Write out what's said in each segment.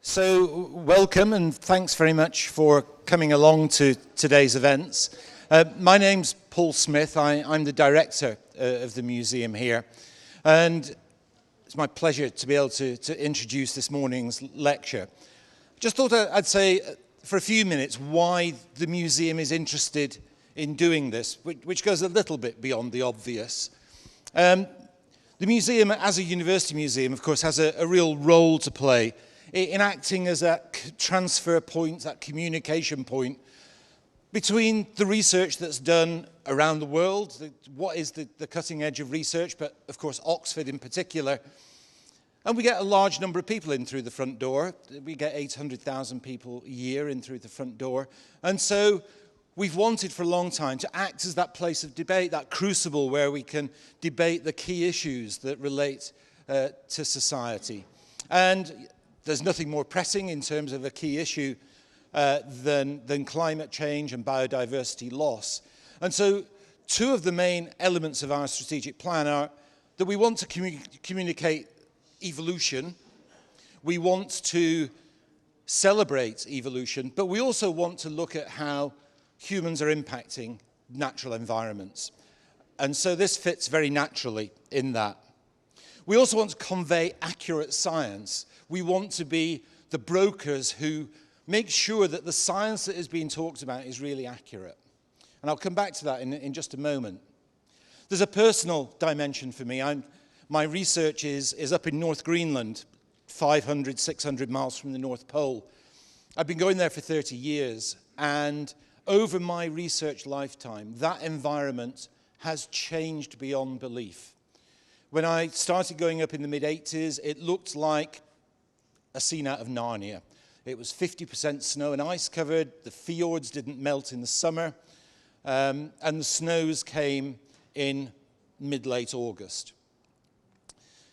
So welcome and thanks very much for coming along to today's events. My name's Paul Smith. I'm the director of the museum here, and it's my pleasure to be able to introduce this morning's lecture. Just thought I'd say for a few minutes why the museum is interested in doing this, which goes a little bit beyond the obvious. The museum, as a university museum, of course, has a real role to play in acting as that transfer point, that communication point between the research that's done around the world, what is the cutting edge of research, but of course Oxford in particular. And we get a large number of people in through the front door. We get 800,000 people a year in through the front door. And so we've wanted for a long time to act as that place of debate, that crucible where we can debate the key issues that relate to society. And there's nothing more pressing in terms of a key issue than climate change and biodiversity loss. And so two of the main elements of our strategic plan are that we want to communicate evolution, we want to celebrate evolution, but we also want to look at how humans are impacting natural environments. And so this fits very naturally in that. We also want to convey accurate science. We want to be the brokers who make sure that the science that is being talked about is really accurate. And I'll come back to that in just a moment. There's a personal dimension for me. My research is up in North Greenland, 500, 600 miles from the North Pole. I've been going there for 30 years, and over my research lifetime, that environment has changed beyond belief. When I started going up in the mid-80s, it looked like a scene out of Narnia. It was 50% snow and ice covered, the fjords didn't melt in the summer, and the snows came in mid-late August.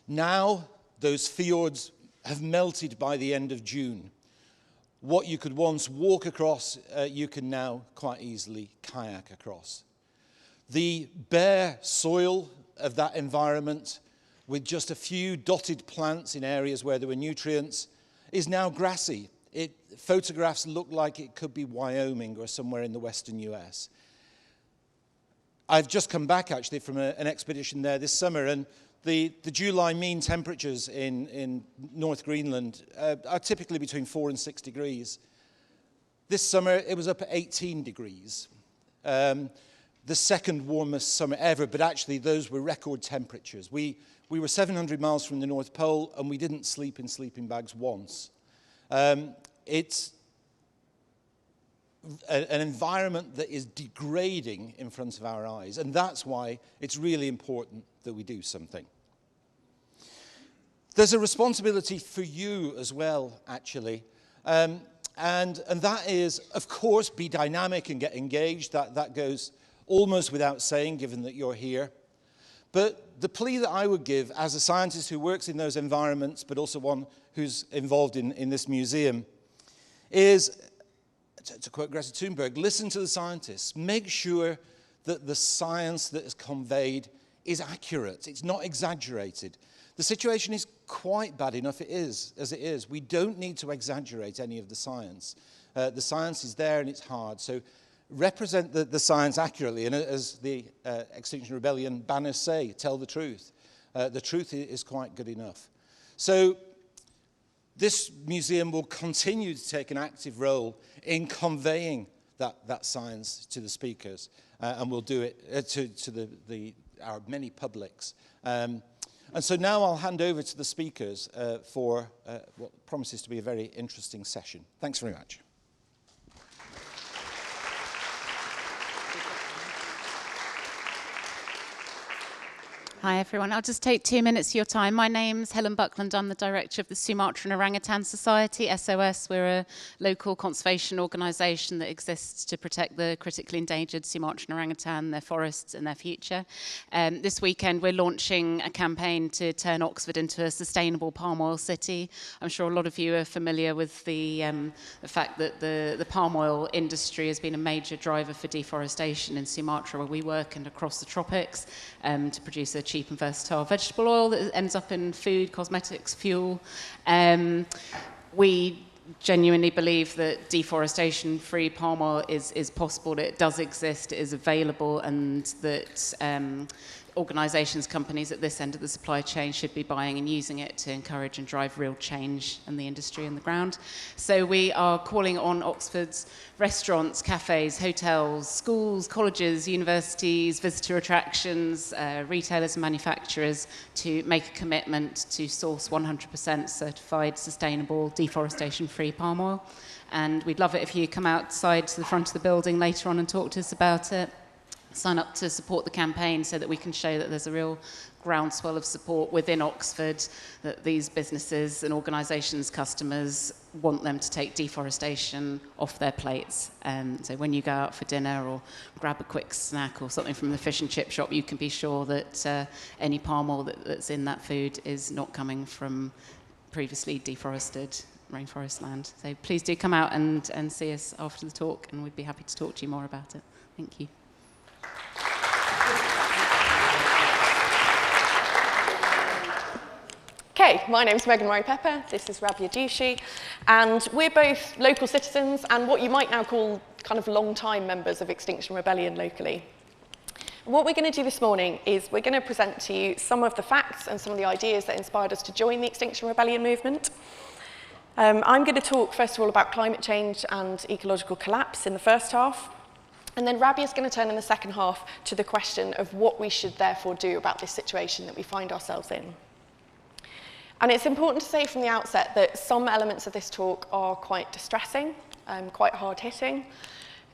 Now, those fjords have melted by the end of June. What you could once walk across, you can now quite easily kayak across. The bare soil of that environment, with just a few dotted plants in areas where there were nutrients, is now grassy. Photographs look like it could be Wyoming or somewhere in the western US. I've just come back actually from an expedition there this summer, and the July mean temperatures in North Greenland are typically between 4 and 6 degrees. This summer it was up at 18 degrees. The second warmest summer ever, but actually those were record temperatures. We were 700 miles from the North Pole and we didn't sleep in sleeping bags once. It's an environment that is degrading in front of our eyes, and that's why it's really important that we do something. There's a responsibility for you as well, actually, and that is, of course, be dynamic and get engaged. That goes almost without saying, given that you're here. But the plea that I would give as a scientist who works in those environments, but also one who's involved in this museum, is, to quote Greta Thunberg, listen to the scientists. Make sure that the science that is conveyed is accurate. It's not exaggerated. The situation is quite bad enough as it is. We don't need to exaggerate any of the science. The science is there and it's hard. So represent the science accurately, and as the Extinction Rebellion banners say, tell the truth. The truth is quite good enough. So this museum will continue to take an active role in conveying that science to the speakers, and we'll do it to our many publics. And so now I'll hand over to the speakers for what promises to be a very interesting session. Thanks very much. Hi everyone, I'll just take 2 minutes of your time. My name's Helen Buckland, I'm the director of the Sumatran Orangutan Society, SOS. We're a local conservation organisation that exists to protect the critically endangered Sumatran orangutan, their forests and their future. This weekend we're launching a campaign to turn Oxford into a sustainable palm oil city. I'm sure a lot of you are familiar with the fact that the palm oil industry has been a major driver for deforestation in Sumatra, where we work, and across the tropics, to produce a cheap and versatile vegetable oil that ends up in food, cosmetics, fuel. We genuinely believe that deforestation-free palm oil is possible, that it does exist, it is available, and that organisations, companies at this end of the supply chain should be buying and using it to encourage and drive real change in the industry and the ground. So we are calling on Oxford's restaurants, cafes, hotels, schools, colleges, universities, visitor attractions, retailers and manufacturers to make a commitment to source 100% certified, sustainable, deforestation-free palm oil. And we'd love it if you come outside to the front of the building later on and talk to us about it. Sign up to support the campaign so that we can show that there's a real groundswell of support within Oxford, that these businesses and organisations, customers, want them to take deforestation off their plates. So when you go out for dinner or grab a quick snack or something from the fish and chip shop, you can be sure that any palm oil that's in that food is not coming from previously deforested rainforest land. So please do come out and see us after the talk, and we'd be happy to talk to you more about it. Thank you. Okay, my name's Megan Murray-Pepper, this is Rabhya Dewshi, and we're both local citizens and what you might now call kind of long-time members of Extinction Rebellion locally. What we're going to do this morning is we're going to present to you some of the facts and some of the ideas that inspired us to join the Extinction Rebellion movement. I'm going to talk first of all about climate change and ecological collapse in the first half, and then Rabhya is going to turn in the second half to the question of what we should therefore do about this situation that we find ourselves in. And it's important to say from the outset that some elements of this talk are quite distressing, quite hard-hitting.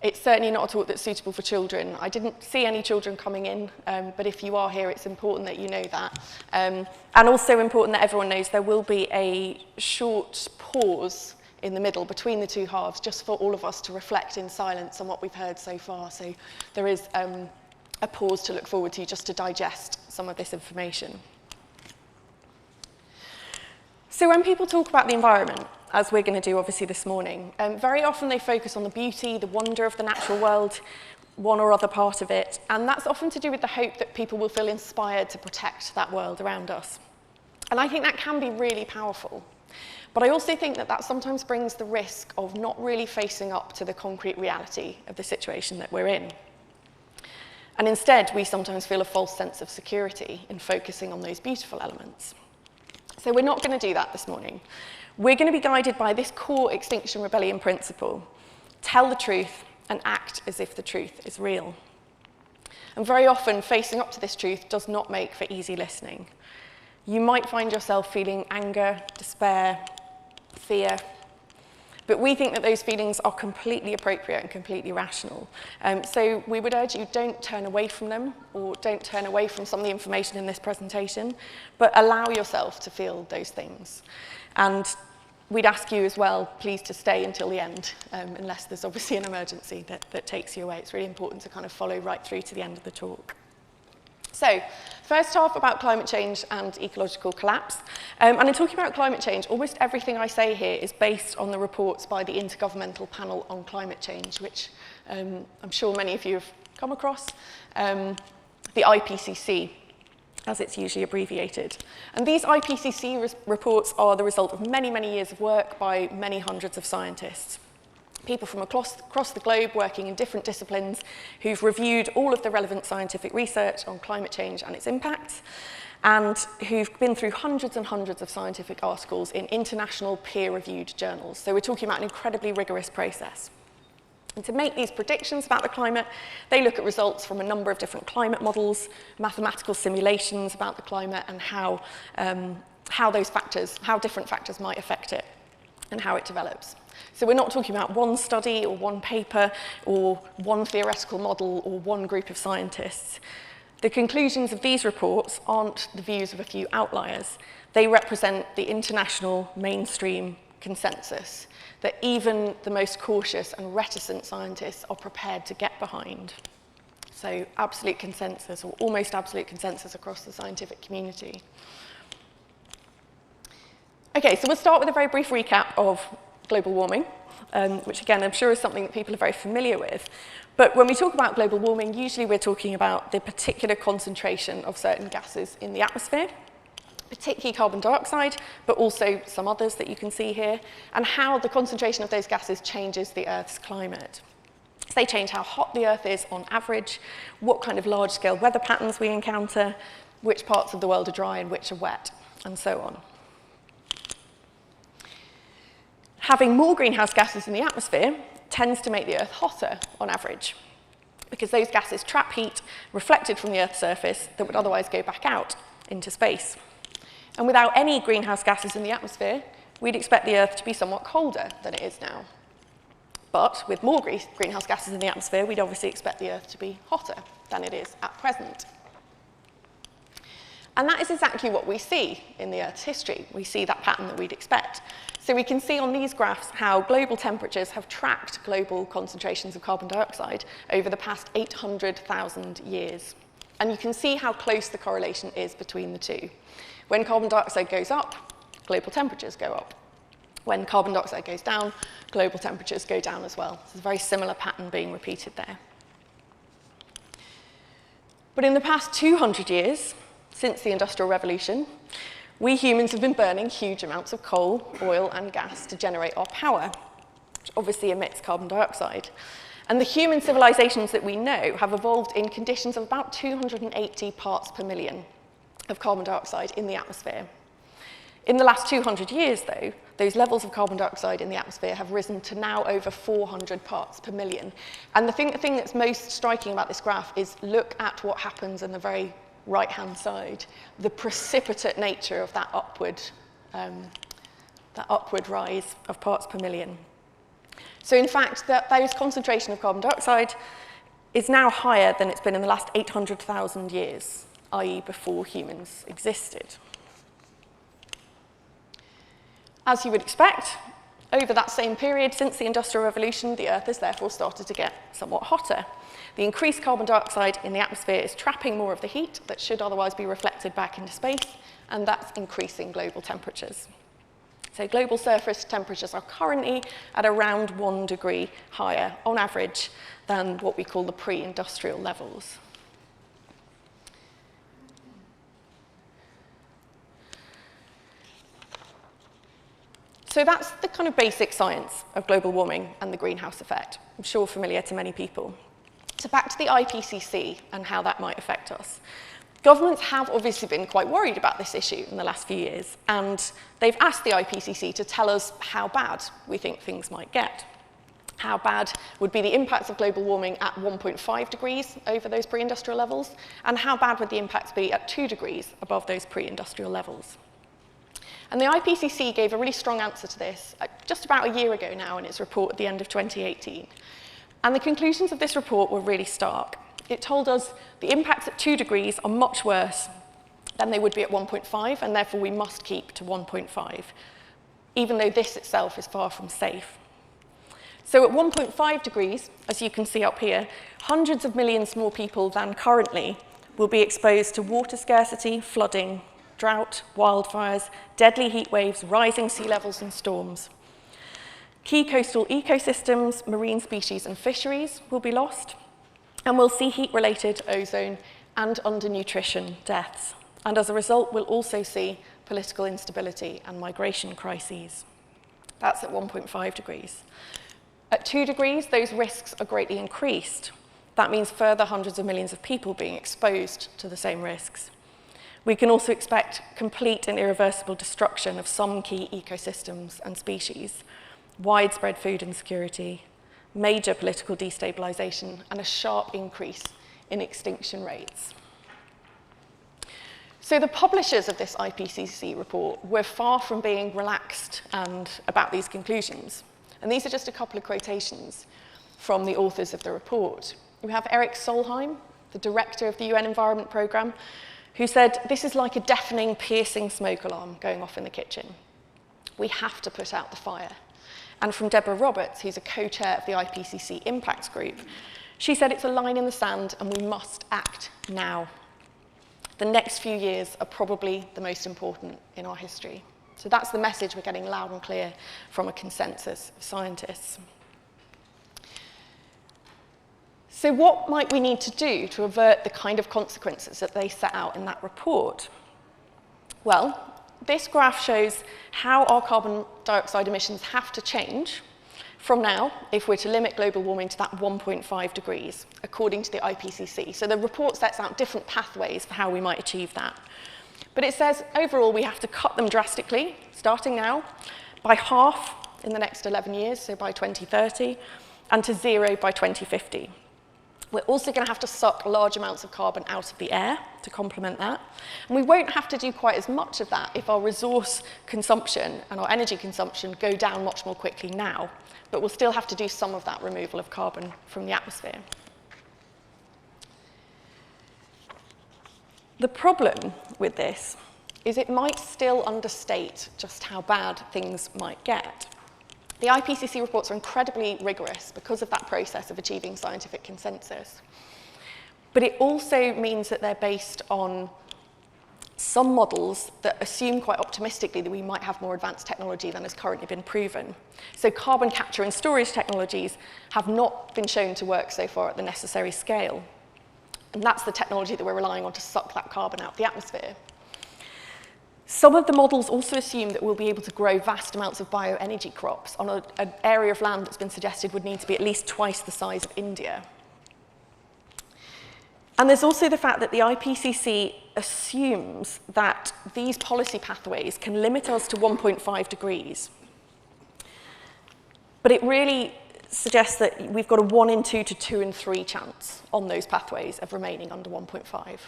It's certainly not a talk that's suitable for children. I didn't see any children coming in, but if you are here, it's important that you know that. And also important that everyone knows there will be a short pause in the middle between the two halves, just for all of us to reflect in silence on what we've heard so far. So there is a pause to look forward to, just to digest some of this information. So when people talk about the environment, as we're going to do obviously this morning, very often they focus on the beauty, the wonder of the natural world, one or other part of it, and that's often to do with the hope that people will feel inspired to protect that world around us. And I think that can be really powerful. But I also think that that sometimes brings the risk of not really facing up to the concrete reality of the situation that we're in. And instead, we sometimes feel a false sense of security in focusing on those beautiful elements. So we're not going to do that this morning. We're going to be guided by this core Extinction Rebellion principle: tell the truth and act as if the truth is real. And very often, facing up to this truth does not make for easy listening. You might find yourself feeling anger, despair, fear, but we think that those feelings are completely appropriate and completely rational. So we would urge you, don't turn away from them, or don't turn away from some of the information in this presentation, but allow yourself to feel those things. And we'd ask you as well, please, to stay until the end, unless there's obviously an emergency that takes you away. It's really important to kind of follow right through to the end of the talk. So, first half about climate change and ecological collapse. And in talking about climate change, almost everything I say here is based on the reports by the Intergovernmental Panel on Climate Change, which I'm sure many of you have come across, the IPCC, as it's usually abbreviated. And these IPCC reports are the result of many, many years of work by many hundreds of scientists. People from across the globe working in different disciplines who've reviewed all of the relevant scientific research on climate change and its impacts, and who've been through hundreds and hundreds of scientific articles in international peer-reviewed journals. So we're talking about an incredibly rigorous process. And to make these predictions about the climate, they look at results from a number of different climate models, mathematical simulations about the climate, and how different factors might affect it and how it develops. So we're not talking about one study or one paper or one theoretical model or one group of scientists. The conclusions of these reports aren't the views of a few outliers. They represent the international mainstream consensus that even the most cautious and reticent scientists are prepared to get behind. So absolute consensus, or almost absolute consensus across the scientific community. Okay, so we'll start with a very brief recap of global warming, which again I'm sure is something that people are very familiar with. But when we talk about global warming, usually we're talking about the particular concentration of certain gases in the atmosphere. particularly carbon dioxide, but also some others that you can see here, and how the concentration of those gases changes the Earth's climate. So they change how hot the Earth is on average, what kind of large-scale weather patterns we encounter, which parts of the world are dry and which are wet, and so on. Having more greenhouse gases in the atmosphere tends to make the Earth hotter on average, because those gases trap heat reflected from the Earth's surface that would otherwise go back out into space. And without any greenhouse gases in the atmosphere, we'd expect the Earth to be somewhat colder than it is now. But with more greenhouse gases in the atmosphere, we'd obviously expect the Earth to be hotter than it is at present. And that is exactly what we see in the Earth's history. We see that pattern that we'd expect. So we can see on these graphs how global temperatures have tracked global concentrations of carbon dioxide over the past 800,000 years. And you can see how close the correlation is between the two. When carbon dioxide goes up, global temperatures go up. When carbon dioxide goes down, global temperatures go down as well. There's a very similar pattern being repeated there. But in the past 200 years, since the Industrial Revolution, we humans have been burning huge amounts of coal, oil, and gas to generate our power, which obviously emits carbon dioxide. And the human civilizations that we know have evolved in conditions of about 280 parts per million of carbon dioxide in the atmosphere. In the last 200 years, though, those levels of carbon dioxide in the atmosphere have risen to now over 400 parts per million. And the thing that's most striking about this graph is look at what happens in the very right-hand side, the precipitate nature of that upward rise of parts per million. So in fact, those concentration of carbon dioxide is now higher than it's been in the last 800,000 years, i.e. before humans existed. As you would expect, over that same period, since the Industrial Revolution, the Earth has therefore started to get somewhat hotter. The increased carbon dioxide in the atmosphere is trapping more of the heat that should otherwise be reflected back into space, and that's increasing global temperatures. So global surface temperatures are currently at around 1 degree higher, on average, than what we call the pre-industrial levels. So that's the kind of basic science of global warming and the greenhouse effect. I'm sure familiar to many people. So back to the IPCC and how that might affect us. Governments have obviously been quite worried about this issue in the last few years, and they've asked the IPCC to tell us how bad we think things might get. How bad would be the impacts of global warming at 1.5 degrees over those pre-industrial levels, and how bad would the impacts be at 2 degrees above those pre-industrial levels? And the IPCC gave a really strong answer to this just about a year ago now in its report at the end of 2018. And the conclusions of this report were really stark. It told us the impacts at 2 degrees are much worse than they would be at 1.5, and therefore we must keep to 1.5, even though this itself is far from safe. So at 1.5 degrees, as you can see up here, hundreds of millions more people than currently will be exposed to water scarcity, flooding, drought, wildfires, deadly heat waves, rising sea levels and storms. Key coastal ecosystems, marine species and fisheries will be lost, and we'll see heat-related ozone and undernutrition deaths. And as a result, we'll also see political instability and migration crises. That's at 1.5 degrees. At 2 degrees, those risks are greatly increased. That means further hundreds of millions of people being exposed to the same risks. We can also expect complete and irreversible destruction of some key ecosystems and species, widespread food insecurity, major political destabilization, and a sharp increase in extinction rates. So the publishers of this IPCC report were far from being relaxed about these conclusions. And these are just a couple of quotations from the authors of the report. We have Erik Solheim, the director of the UN Environment Programme, who said, "This is like a deafening, piercing smoke alarm going off in the kitchen. We have to put out the fire." And from Deborah Roberts, who's a co-chair of the IPCC Impacts Group, she said, "It's a line in the sand and we must act now. The next few years are probably the most important in our history." So that's the message we're getting loud and clear from a consensus of scientists. So what might we need to do to avert the kind of consequences that they set out in that report? Well, this graph shows how our carbon dioxide emissions have to change from now if we're to limit global warming to that 1.5 degrees, according to the IPCC. So the report sets out different pathways for how we might achieve that. But it says, overall, we have to cut them drastically, starting now, by half in the next 11 years, so by 2030, and to 0 by 2050. We're also going to have to suck large amounts of carbon out of the air to complement that. And we won't have to do quite as much of that if our resource consumption and our energy consumption go down much more quickly now. But we'll still have to do some of that removal of carbon from the atmosphere. The problem with this is it might still understate just how bad things might get. The IPCC reports are incredibly rigorous because of that process of achieving scientific consensus. But it also means that they're based on some models that assume quite optimistically that we might have more advanced technology than has currently been proven. So carbon capture and storage technologies have not been shown to work so far at the necessary scale. And that's the technology that we're relying on to suck that carbon out of the atmosphere. Some of the models also assume that we'll be able to grow vast amounts of bioenergy crops on an area of land that's been suggested would need to be at least twice the size of India. And there's also the fact that the IPCC assumes that these policy pathways can limit us to 1.5 degrees. But it really suggests that we've got a 1 in 2 to 2 in 3 chance on those pathways of remaining under 1.5.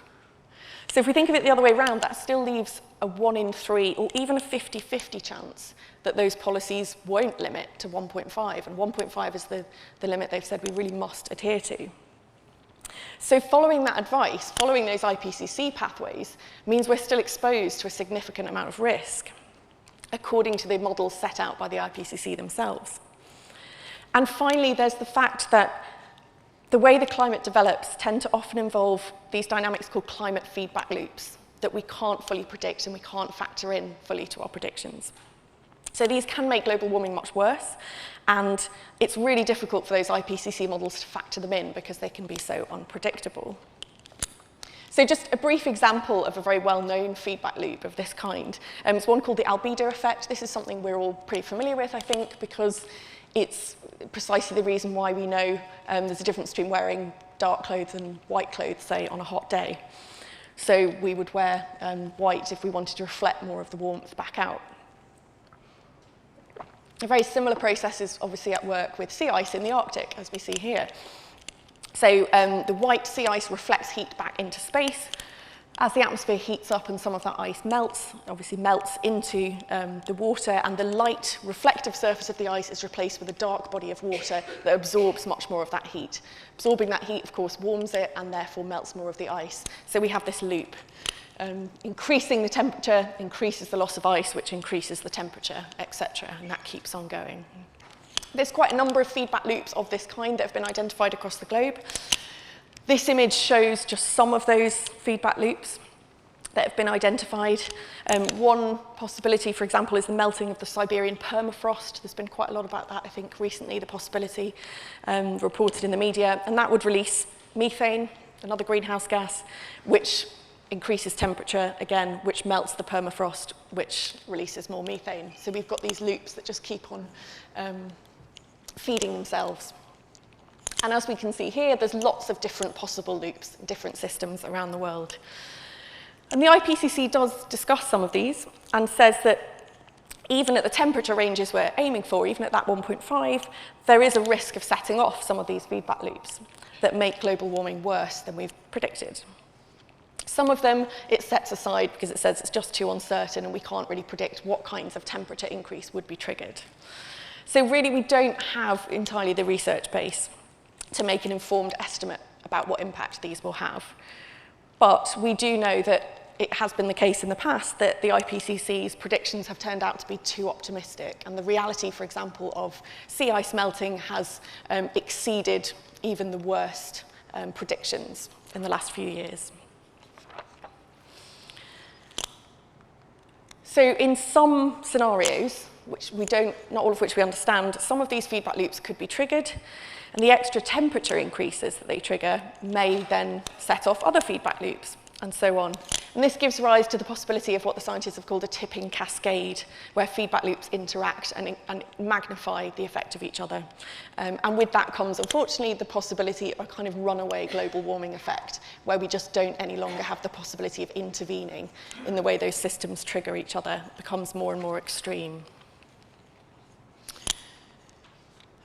So if we think of it the other way around, that still leaves a 1 in 3 or even a 50-50 chance that those policies won't limit to 1.5. And 1.5 is the limit they've said we really must adhere to. So following that advice, following those IPCC pathways, means we're still exposed to a significant amount of risk, according to the models set out by the IPCC themselves. And finally, there's the fact that the way the climate develops tend to often involve these dynamics called climate feedback loops that we can't fully predict and we can't factor in fully to our predictions. So these can make global warming much worse, and it's really difficult for those IPCC models to factor them in because they can be so unpredictable. So just a brief example of a very well-known feedback loop of this kind. It's one called the albedo effect. This is something we're all pretty familiar with, I think, because it's precisely the reason why we know there's a difference between wearing dark clothes and white clothes, say, on a hot day. So we would wear white if we wanted to reflect more of the warmth back out. A very similar process is obviously at work with sea ice in the Arctic, as we see here. So the white sea ice reflects heat back into space. As the atmosphere heats up and some of that ice melts, obviously melts into the water, and the light reflective surface of the ice is replaced with a dark body of water that absorbs much more of that heat. Absorbing that heat, of course, warms it and therefore melts more of the ice. So we have this loop. Increasing the temperature increases the loss of ice, which increases the temperature, etc., and that keeps on going. There's quite a number of feedback loops of this kind that have been identified across the globe. This image shows just some of those feedback loops that have been identified. One possibility, for example, is the melting of the Siberian permafrost. There's been quite a lot about that, I think, recently, the possibility reported in the media. And that would release methane, another greenhouse gas, which increases temperature, again, which melts the permafrost, which releases more methane. So we've got these loops that just keep on feeding themselves. And as we can see here, there's lots of different possible loops, different systems around the world. And the IPCC does discuss some of these and says that even at the temperature ranges we're aiming for, even at that 1.5, there is a risk of setting off some of these feedback loops that make global warming worse than we've predicted. Some of them it sets aside because it says it's just too uncertain and we can't really predict what kinds of temperature increase would be triggered. So really we don't have entirely the research base to make an informed estimate about what impact these will have. But we do know that it has been the case in the past that the IPCC's predictions have turned out to be too optimistic, and the reality, for example, of sea ice melting has exceeded even the worst predictions in the last few years. So in some scenarios, which we don't, not all of which we understand, some of these feedback loops could be triggered, and the extra temperature increases that they trigger may then set off other feedback loops, and so on. And this gives rise to the possibility of what the scientists have called a tipping cascade, where feedback loops interact and magnify the effect of each other. And with that comes, unfortunately, the possibility of a kind of runaway global warming effect, where we just don't any longer have the possibility of intervening in the way those systems trigger each other. It becomes more and more extreme.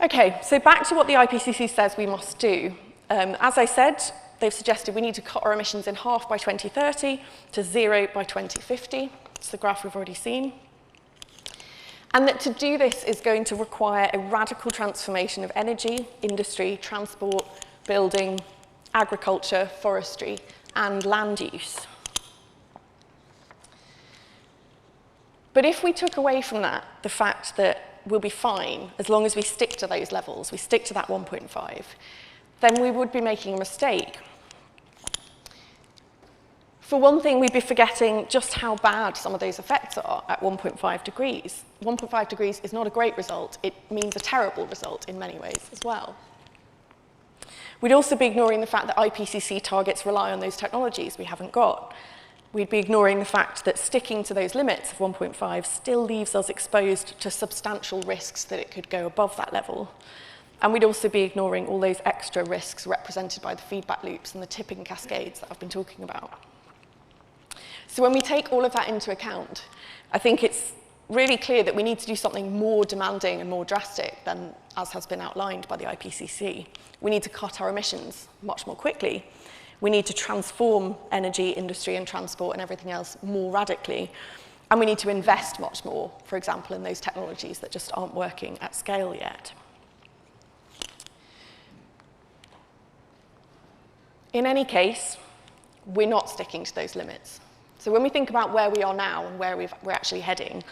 Okay, so back to what the IPCC says we must do. As I said, they've suggested we need to cut our emissions in half by 2030 to 0 by 2050. It's the graph we've already seen. And that to do this is going to require a radical transformation of energy, industry, transport, building, agriculture, forestry, and land use. But if we took away from that the fact that we'll be fine as long as we stick to those levels, we stick to that 1.5, then we would be making a mistake. For one thing, we'd be forgetting just how bad some of those effects are at 1.5 degrees. 1.5 degrees is not a great result. It means a terrible result in many ways as well. We'd also be ignoring the fact that IPCC targets rely on those technologies we haven't got. We'd be ignoring the fact that sticking to those limits of 1.5 still leaves us exposed to substantial risks that it could go above that level. And we'd also be ignoring all those extra risks represented by the feedback loops and the tipping cascades that I've been talking about. So when we take all of that into account, I think it's really clear that we need to do something more demanding and more drastic than as has been outlined by the IPCC. We need to cut our emissions much more quickly. We need to transform energy, industry, and transport and everything else more radically. And we need to invest much more, for example, in those technologies that just aren't working at scale yet. In any case, we're not sticking to those limits. So when we think about where we are now and where we're actually heading,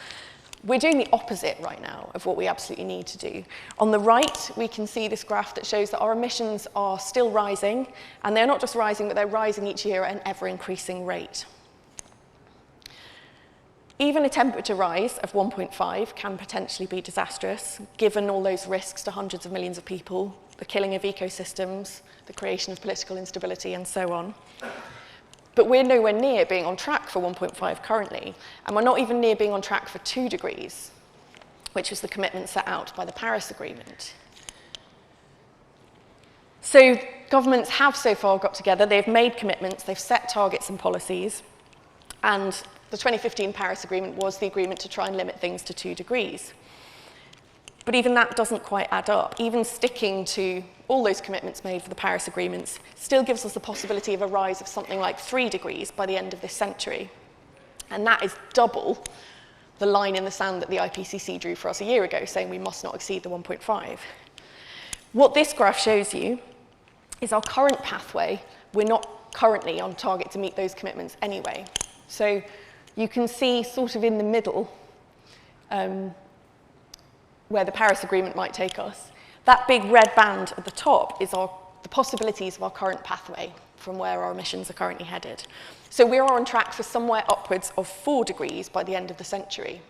we're doing the opposite right now of what we absolutely need to do. On the right, we can see this graph that shows that our emissions are still rising, and they're not just rising, but they're rising each year at an ever-increasing rate. Even a temperature rise of 1.5 can potentially be disastrous, given all those risks to hundreds of millions of people, the killing of ecosystems, the creation of political instability, and so on. But we're nowhere near being on track for 1.5 currently, and we're not even near being on track for 2 degrees, which was the commitment set out by the Paris Agreement. So governments have so far got together, they've made commitments, they've set targets and policies, and the 2015 Paris Agreement was the agreement to try and limit things to 2 degrees. But even that doesn't quite add up. Even sticking to all those commitments made for the Paris Agreements still gives us the possibility of a rise of something like 3 degrees by the end of this century. And that is double the line in the sand that the IPCC drew for us a year ago, saying we must not exceed the 1.5. What this graph shows you is our current pathway. We're not currently on target to meet those commitments anyway. So you can see sort of in the middle where the Paris Agreement might take us. That big red band at the top is the possibilities of our current pathway from where our emissions are currently headed. So we are on track for somewhere upwards of 4 degrees by the end of the century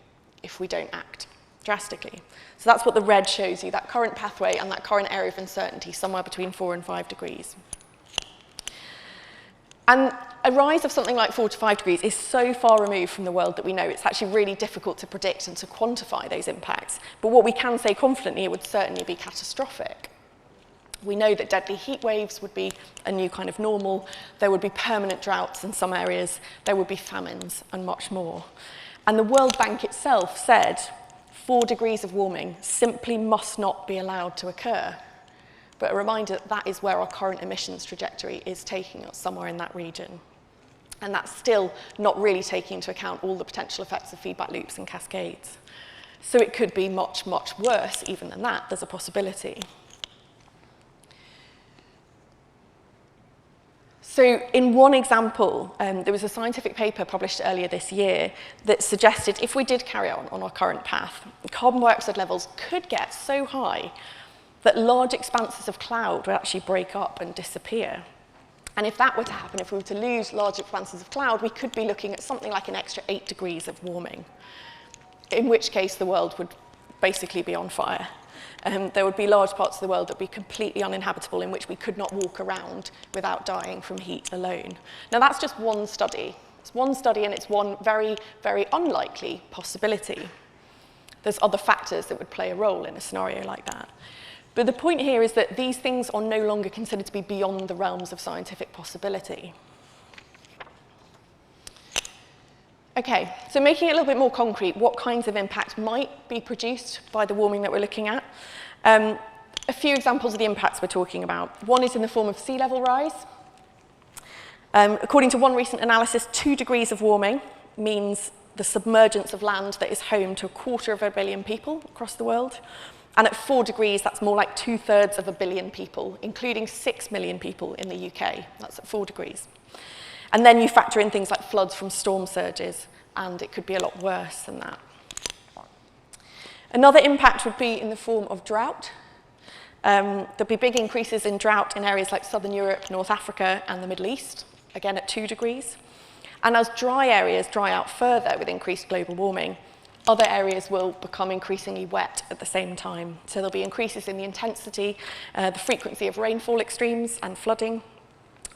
if we don't act drastically. So that's what the red shows you, that current pathway and that current area of uncertainty, somewhere between 4 and 5 degrees. And a rise of something like 4 to 5 degrees is so far removed from the world that we know it's actually really difficult to predict and to quantify those impacts. But what we can say confidently, it would certainly be catastrophic. We know that deadly heat waves would be a new kind of normal. There would be permanent droughts in some areas. There would be famines and much more. And the World Bank itself said 4 degrees of warming simply must not be allowed to occur. But a reminder that that is where our current emissions trajectory is taking us, somewhere in that region. And that's still not really taking into account all the potential effects of feedback loops and cascades. So it could be much, much worse even than that. There's a possibility. So in one example, there was a scientific paper published earlier this year that suggested if we did carry on our current path, carbon dioxide levels could get so high that large expanses of cloud would actually break up and disappear. And if that were to happen, if we were to lose large expanses of cloud, we could be looking at something like an extra 8 degrees of warming, in which case the world would basically be on fire. There would be large parts of the world that would be completely uninhabitable, in which we could not walk around without dying from heat alone. Now, that's just one study. It's It's one study and it's one very, very unlikely possibility. There's other factors that would play a role in a scenario like that. But the point here is that these things are no longer considered to be beyond the realms of scientific possibility. Okay, so making it a little bit more concrete, what kinds of impacts might be produced by the warming that we're looking at? A few examples of the impacts we're talking about. One is in the form of sea level rise. According to one recent analysis, 2 degrees of warming means the submergence of land that is home to 250 million people across the world. And at 4 degrees, that's more like 2/3 of a billion people, including 6 million people in the UK. That's at 4 degrees. And then you factor in things like floods from storm surges, and it could be a lot worse than that. Another impact would be in the form of drought. There'd be big increases in drought in areas like Southern Europe, North Africa, and the Middle East, again at 2 degrees. And as dry areas dry out further with increased global warming, other areas will become increasingly wet at the same time. So there'll be increases in the intensity, the frequency of rainfall extremes and flooding,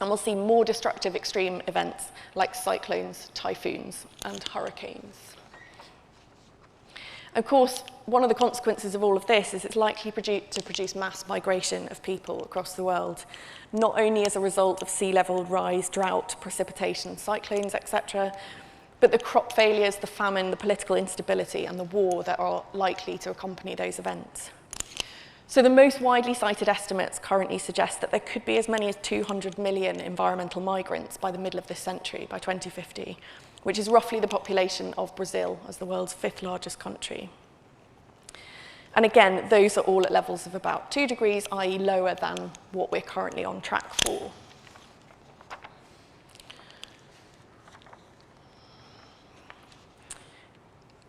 and we'll see more destructive extreme events like cyclones, typhoons, and hurricanes. Of course, one of the consequences of all of this is it's likely to produce mass migration of people across the world, not only as a result of sea level rise, drought, precipitation, cyclones, etc., but the crop failures, the famine, the political instability, and the war that are likely to accompany those events. So the most widely cited estimates currently suggest that there could be as many as 200 million environmental migrants by the middle of this century, by 2050, which is roughly the population of Brazil as the world's 5th largest country. And again, those are all at levels of about 2 degrees, i.e. lower than what we're currently on track for.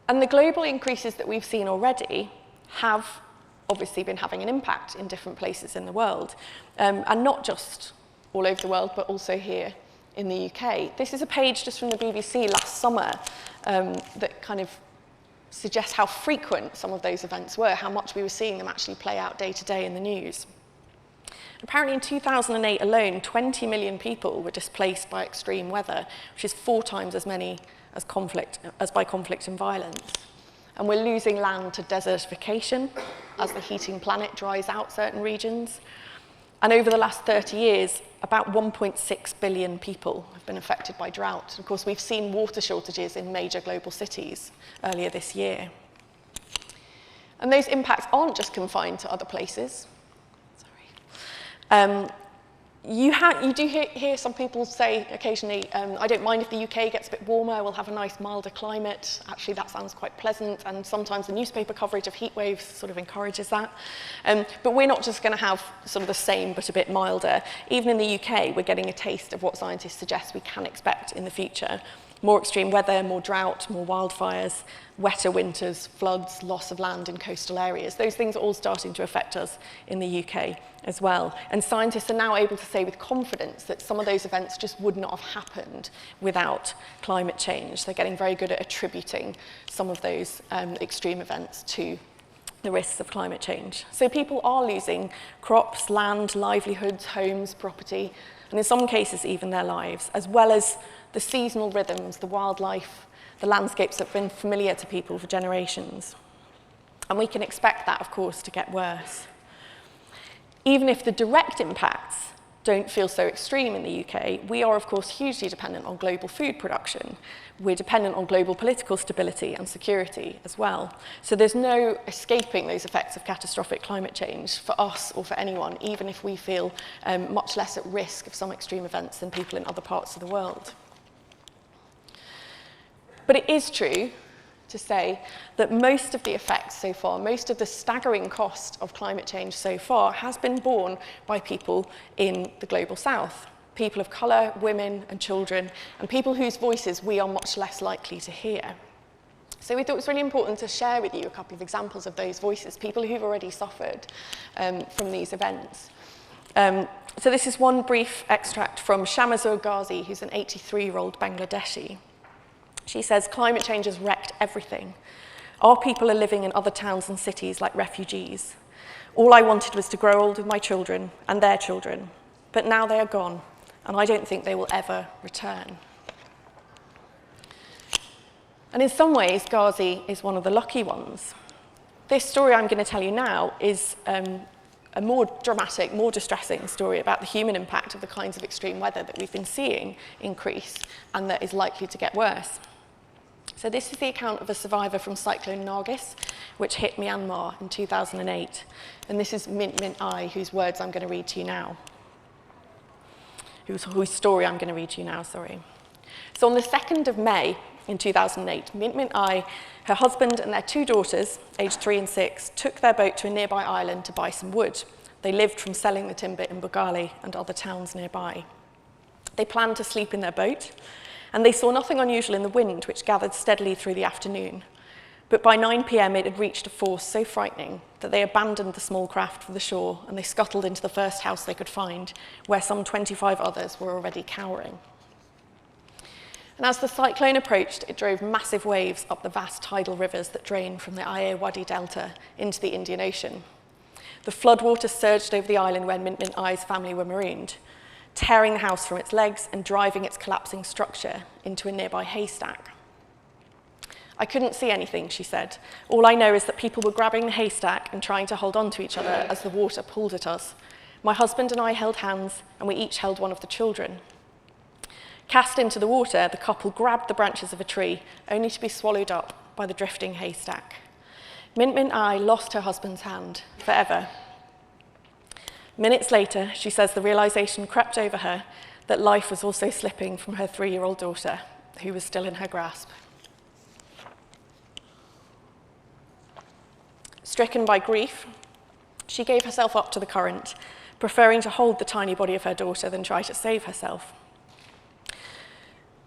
And the global increases that we've seen already have obviously been having an impact in different places in the world, and not just all over the world, but also here in the UK. This is a page just from the BBC last summer that kind of suggests how frequent some of those events were, how much we were seeing them actually play out day to day in the news. Apparently in 2008 alone, 20 million people were displaced by extreme weather, which is 4 times as many as by conflict and violence. And we're losing land to desertification as the heating planet dries out certain regions. And over the last 30 years, about 1.6 billion people have been affected by drought. Of course, we've seen water shortages in major global cities earlier this year. And those impacts aren't just confined to other places. Sorry. You do hear some people say occasionally, I don't mind if the UK gets a bit warmer, we'll have a nice milder climate. Actually, that sounds quite pleasant, and sometimes the newspaper coverage of heat waves sort of encourages that. But we're not just going to have sort of the same but a bit milder. Even in the UK, we're getting a taste of what scientists suggest we can expect in the future. More extreme weather, more drought, more wildfires, wetter winters, floods, loss of land in coastal areas. Those things are all starting to affect us in the UK as well. And scientists are now able to say with confidence that some of those events just would not have happened without climate change. They're getting very good at attributing some of those extreme events to the risks of climate change. So people are losing crops, land, livelihoods, homes, property, and in some cases even their lives, as well as the seasonal rhythms, the wildlife, the landscapes that have been familiar to people for generations. And we can expect that, of course, to get worse. Even if the direct impacts don't feel so extreme in the UK, we are, of course, hugely dependent on global food production. We're dependent on global political stability and security as well. So there's no escaping those effects of catastrophic climate change for us or for anyone, even if we feel much less at risk of some extreme events than people in other parts of the world. But it is true to say that most of the effects so far, most of the staggering cost of climate change so far has been borne by people in the global south, people of colour, women and children, and people whose voices we are much less likely to hear. So we thought it was really important to share with you a couple of examples of those voices, people who've already suffered from these events. So this is one brief extract from Chamizal Ghazi, who's an 83-year-old Bangladeshi. She says, "Climate change has wrecked everything. Our people are living in other towns and cities like refugees. All I wanted was to grow old with my children and their children, but now they are gone, and I don't think they will ever return." And in some ways, Ghazi is one of the lucky ones. This story I'm going to tell you now is a more dramatic, more distressing story about the human impact of the kinds of extreme weather that we've been seeing increase and that is likely to get worse. So this is the account of a survivor from Cyclone Nargis, which hit Myanmar in 2008. And this is Mint Mint Ai, whose words I'm going to read to you now. Whose story I'm going to read to you now, sorry. So on the 2nd of May in 2008, Mint Mint Ai, her husband and their 2 daughters, aged 3 and 6, took their boat to a nearby island to buy some wood. They lived from selling the timber in Bugali and other towns nearby. They planned to sleep in their boat, and they saw nothing unusual in the wind, which gathered steadily through the afternoon. But by 9 p.m, it had reached a force so frightening that they abandoned the small craft for the shore, and they scuttled into the first house they could find, where some 25 others were already cowering. And as the cyclone approached, it drove massive waves up the vast tidal rivers that drain from the Irrawaddy Delta into the Indian Ocean. The floodwaters surged over the island where Mint Mint Ai's family were marooned, tearing the house from its legs and driving its collapsing structure into a nearby haystack. I couldn't see anything, she said. All I know is that people were grabbing the haystack and trying to hold on to each other as the water pulled at us. My husband and I held hands, and we each held one of the children. Cast into the water, the couple grabbed the branches of a tree, only to be swallowed up by the drifting haystack. Mint Mint Ai lost her husband's hand forever. Minutes later, she says the realization crept over her that life was also slipping from her 3-year-old daughter, who was still in her grasp. Stricken by grief, she gave herself up to the current, preferring to hold the tiny body of her daughter than try to save herself.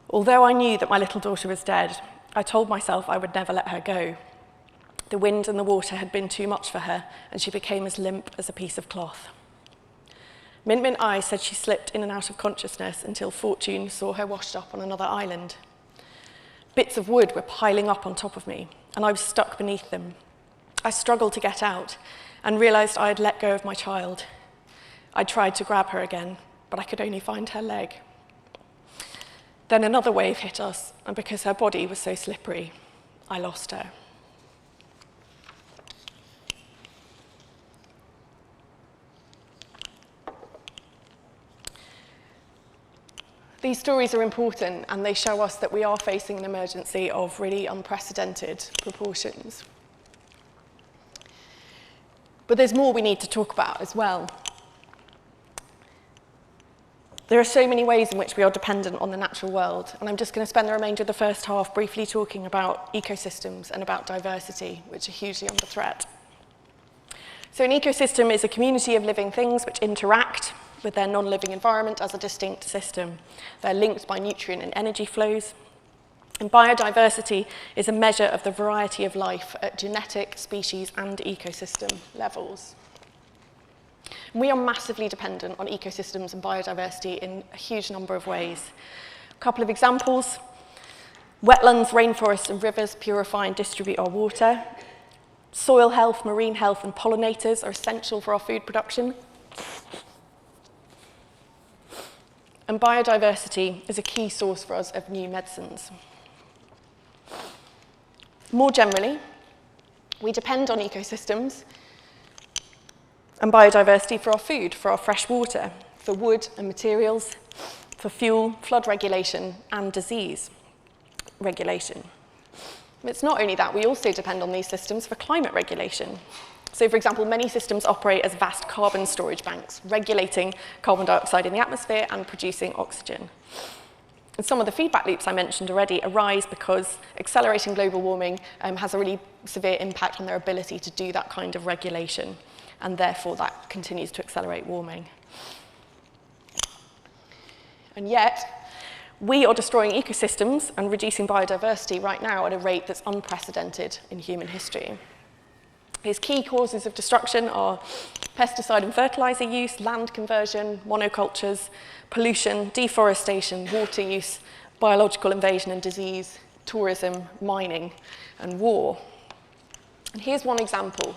Although I knew that my little daughter was dead, I told myself I would never let her go. The wind and the water had been too much for her, and she became as limp as a piece of cloth. Mint Mint Ai said she slipped in and out of consciousness until fortune saw her washed up on another island. Bits of wood were piling up on top of me, and I was stuck beneath them. I struggled to get out and realized I had let go of my child. I tried to grab her again, but I could only find her leg. Then another wave hit us, and because her body was so slippery, I lost her. These stories are important, and they show us that we are facing an emergency of really unprecedented proportions. But there's more we need to talk about as well. There are so many ways in which we are dependent on the natural world, and I'm just going to spend the remainder of the first half briefly talking about ecosystems and about diversity, which are hugely under threat. So an ecosystem is a community of living things which interact with their non-living environment as a distinct system. They're linked by nutrient and energy flows. And biodiversity is a measure of the variety of life at genetic, species, and ecosystem levels. We are massively dependent on ecosystems and biodiversity in a huge number of ways. A couple of examples. Wetlands, rainforests, and rivers purify and distribute our water. Soil health, marine health, and pollinators are essential for our food production. And biodiversity is a key source for us of new medicines. More generally, we depend on ecosystems and biodiversity for our food, for our fresh water, for wood and materials, for fuel, flood regulation, and disease regulation. It's not only that, we also depend on these systems for climate regulation. So, for example, many systems operate as vast carbon storage banks, regulating carbon dioxide in the atmosphere and producing oxygen. And some of the feedback loops I mentioned already arise because accelerating global warming has a really severe impact on their ability to do that kind of regulation, and therefore that continues to accelerate warming. And yet, we are destroying ecosystems and reducing biodiversity right now at a rate that's unprecedented in human history. His key causes of destruction are pesticide and fertilizer use, land conversion, monocultures, pollution, deforestation, water use, biological invasion and disease, tourism, mining, and war. And here's one example.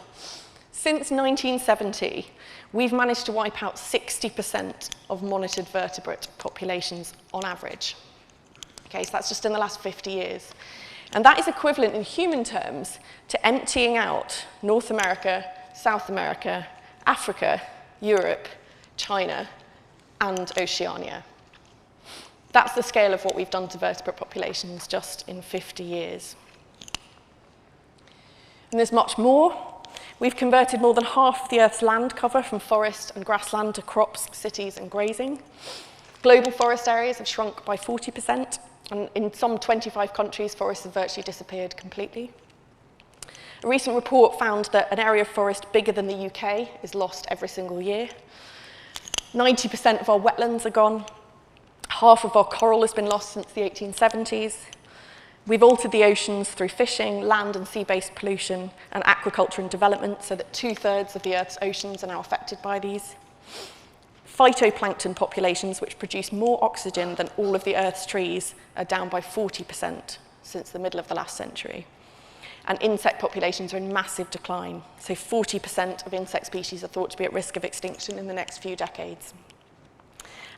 Since 1970, we've managed to wipe out 60% of monitored vertebrate populations on average. Okay, so that's just in the last 50 years. And that is equivalent in human terms to emptying out North America, South America, Africa, Europe, China, and Oceania. That's the scale of what we've done to vertebrate populations just in 50 years. And there's much more. We've converted more than half of the Earth's land cover from forest and grassland to crops, cities, and grazing. Global forest areas have shrunk by 40%, and in some 25 countries, forests have virtually disappeared completely. A recent report found that an area of forest bigger than the UK is lost every single year. 90% of our wetlands are gone. Half of our coral has been lost since the 1870s. We've altered the oceans through fishing, land and sea-based pollution, and aquaculture and development, so that 2/3 of the Earth's oceans are now affected by these. Phytoplankton populations, which produce more oxygen than all of the Earth's trees, are down by 40% since the middle of the last century. And insect populations are in massive decline, so 40% of insect species are thought to be at risk of extinction in the next few decades.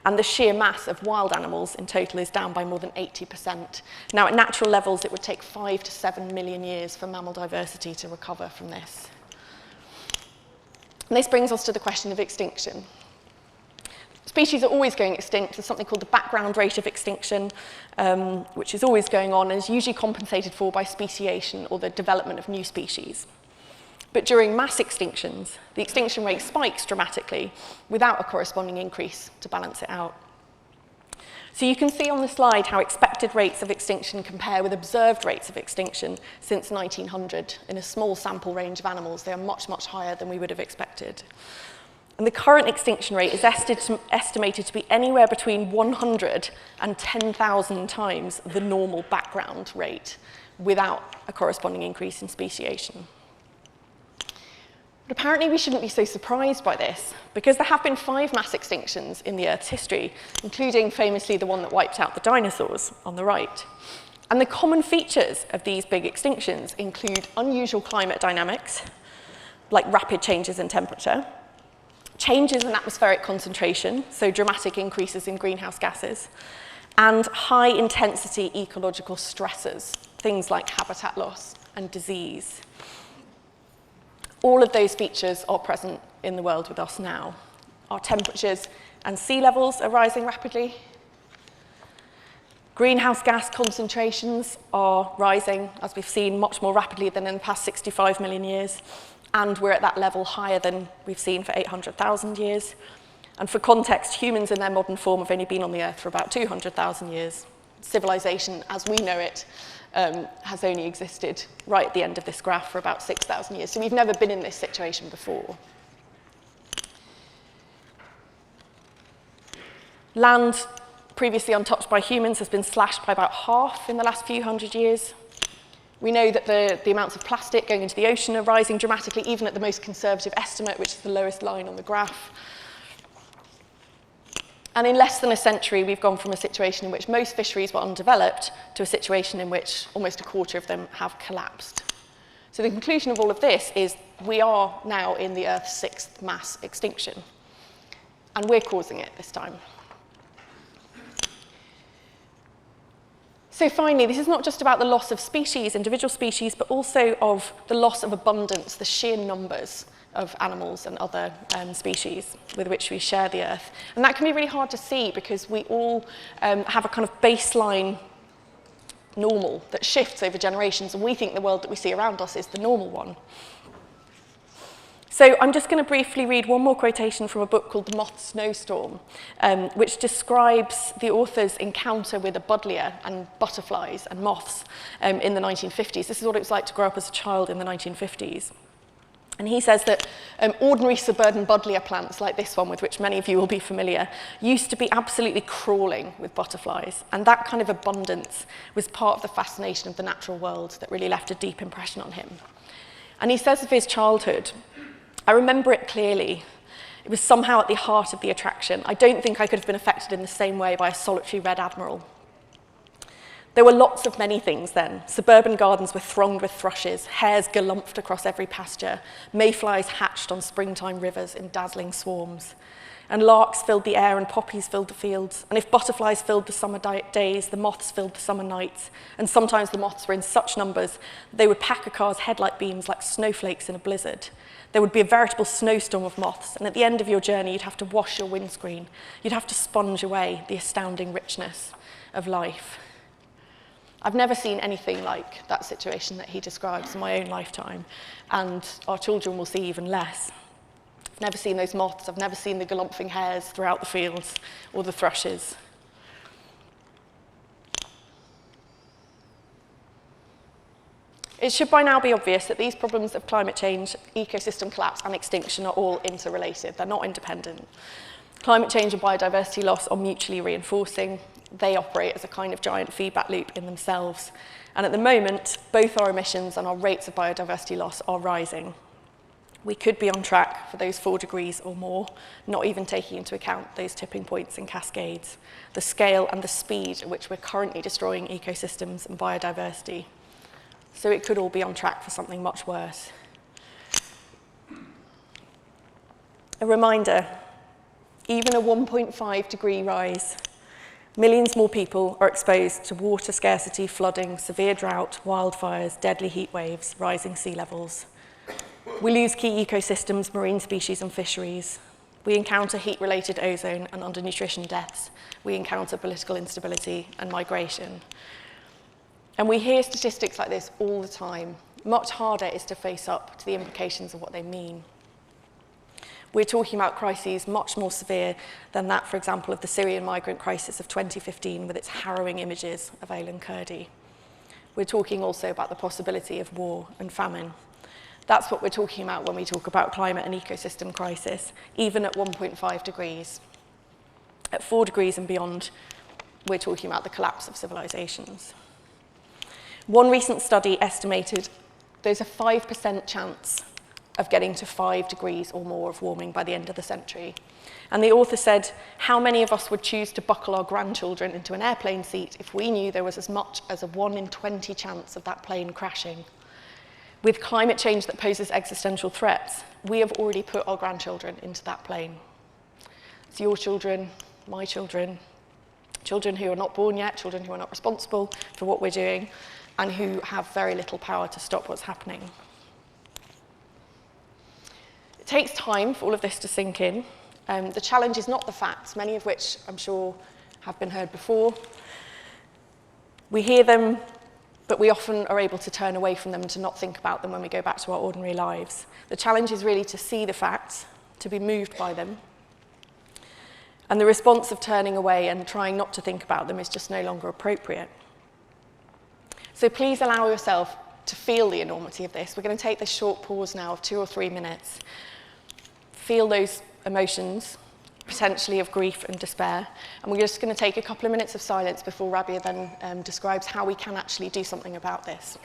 And the sheer mass of wild animals in total is down by more than 80%. Now, at natural levels, it would take 5 to 7 million years for mammal diversity to recover from this. And this brings us to the question of extinction. Species are always going extinct. There's something called the background rate of extinction, which is always going on and is usually compensated for by speciation, or the development of new species. But during mass extinctions, the extinction rate spikes dramatically without a corresponding increase to balance it out. So you can see on the slide how expected rates of extinction compare with observed rates of extinction since 1900. In a small sample range of animals, they are much, much higher than we would have expected. And the current extinction rate is estimated to be anywhere between 100 and 10,000 times the normal background rate without a corresponding increase in speciation. But apparently we shouldn't be so surprised by this, because there have been 5 mass extinctions in the Earth's history, including famously the one that wiped out the dinosaurs on the right. And the common features of these big extinctions include unusual climate dynamics, like rapid changes in temperature, changes in atmospheric concentration, so dramatic increases in greenhouse gases, and high-intensity ecological stressors, things like habitat loss and disease. All of those features are present in the world with us now. Our temperatures and sea levels are rising rapidly. Greenhouse gas concentrations are rising, as we've seen, much more rapidly than in the past 65 million years. And we're at that level higher than we've seen for 800,000 years. And for context, humans in their modern form have only been on the Earth for about 200,000 years. Civilization, as we know it, has only existed right at the end of this graph for about 6,000 years. So we've never been in this situation before. Land previously untouched by humans has been slashed by about half in the last few hundred years. We know that the amounts of plastic going into the ocean are rising dramatically, even at the most conservative estimate, which is the lowest line on the graph. And in less than a century, we've gone from a situation in which most fisheries were undeveloped to a situation in which almost a quarter of them have collapsed. So the conclusion of all of this is we are now in the Earth's 6th mass extinction. And we're causing it this time. So finally, this is not just about the loss of species, individual species, but also of the loss of abundance, the sheer numbers of animals and other species with which we share the Earth. And that can be really hard to see because we all have a kind of baseline normal that shifts over generations, and we think the world that we see around us is the normal one. So I'm just going to briefly read one more quotation from a book called The Moths, Snowstorm, which describes the author's encounter with a buddleia and butterflies and moths in the 1950s. This is what it was like to grow up as a child in the 1950s. And he says that ordinary suburban buddleia plants, like this one, with which many of you will be familiar, used to be absolutely crawling with butterflies. And that kind of abundance was part of the fascination of the natural world that really left a deep impression on him. And he says of his childhood, I remember it clearly. It was somehow at the heart of the attraction. I don't think I could have been affected in the same way by a solitary red admiral. There were lots of many things then. Suburban gardens were thronged with thrushes, hares galumphed across every pasture, mayflies hatched on springtime rivers in dazzling swarms. And larks filled the air and poppies filled the fields. And if butterflies filled the summer days, the moths filled the summer nights. And sometimes the moths were in such numbers that they would pack a car's headlight beams like snowflakes in a blizzard. There would be a veritable snowstorm of moths, and at the end of your journey, you'd have to wash your windscreen. You'd have to sponge away the astounding richness of life. I've never seen anything like that situation that he describes in my own lifetime, and our children will see even less. I've never seen those moths, I've never seen the galumphing hares throughout the fields, or the thrushes. It should by now be obvious that these problems of climate change, ecosystem collapse, and extinction are all interrelated. They're not independent. Climate change and biodiversity loss are mutually reinforcing. They operate as a kind of giant feedback loop in themselves. And at the moment, both our emissions and our rates of biodiversity loss are rising. We could be on track for those 4 degrees or more, not even taking into account those tipping points and cascades, the scale and the speed at which we're currently destroying ecosystems and biodiversity. So it could all be on track for something much worse. A reminder, even a 1.5 degree rise, millions more people are exposed to water scarcity, flooding, severe drought, wildfires, deadly heat waves, rising sea levels. We lose key ecosystems, marine species and fisheries. We encounter heat-related ozone and undernutrition deaths. We encounter political instability and migration. And we hear statistics like this all the time. Much harder is to face up to the implications of what they mean. We're talking about crises much more severe than that, for example, of the Syrian migrant crisis of 2015 with its harrowing images of Aylan Kurdi. We're talking also about the possibility of war and famine. That's what we're talking about when we talk about climate and ecosystem crisis, even at 1.5 degrees. At 4 degrees and beyond, we're talking about the collapse of civilizations. One recent study estimated there's a 5% chance of getting to 5 degrees or more of warming by the end of the century. And the author said, how many of us would choose to buckle our grandchildren into an airplane seat if we knew there was as much as a 1 in 20 chance of that plane crashing? With climate change that poses existential threats, we have already put our grandchildren into that plane. It's your children, my children, children who are not born yet, children who are not responsible for what we're doing, and who have very little power to stop what's happening. It takes time for all of this to sink in. The challenge is not the facts, many of which I'm sure have been heard before. We hear them, but we often are able to turn away from them and to not think about them when we go back to our ordinary lives. The challenge is really to see the facts, to be moved by them. And the response of turning away and trying not to think about them is just no longer appropriate. So please allow yourself to feel the enormity of this. We're going to take this short pause now of 2 or 3 minutes. Feel those emotions, potentially of grief and despair. And we're just going to take a couple of minutes of silence before Rabhya then describes how we can actually do something about this.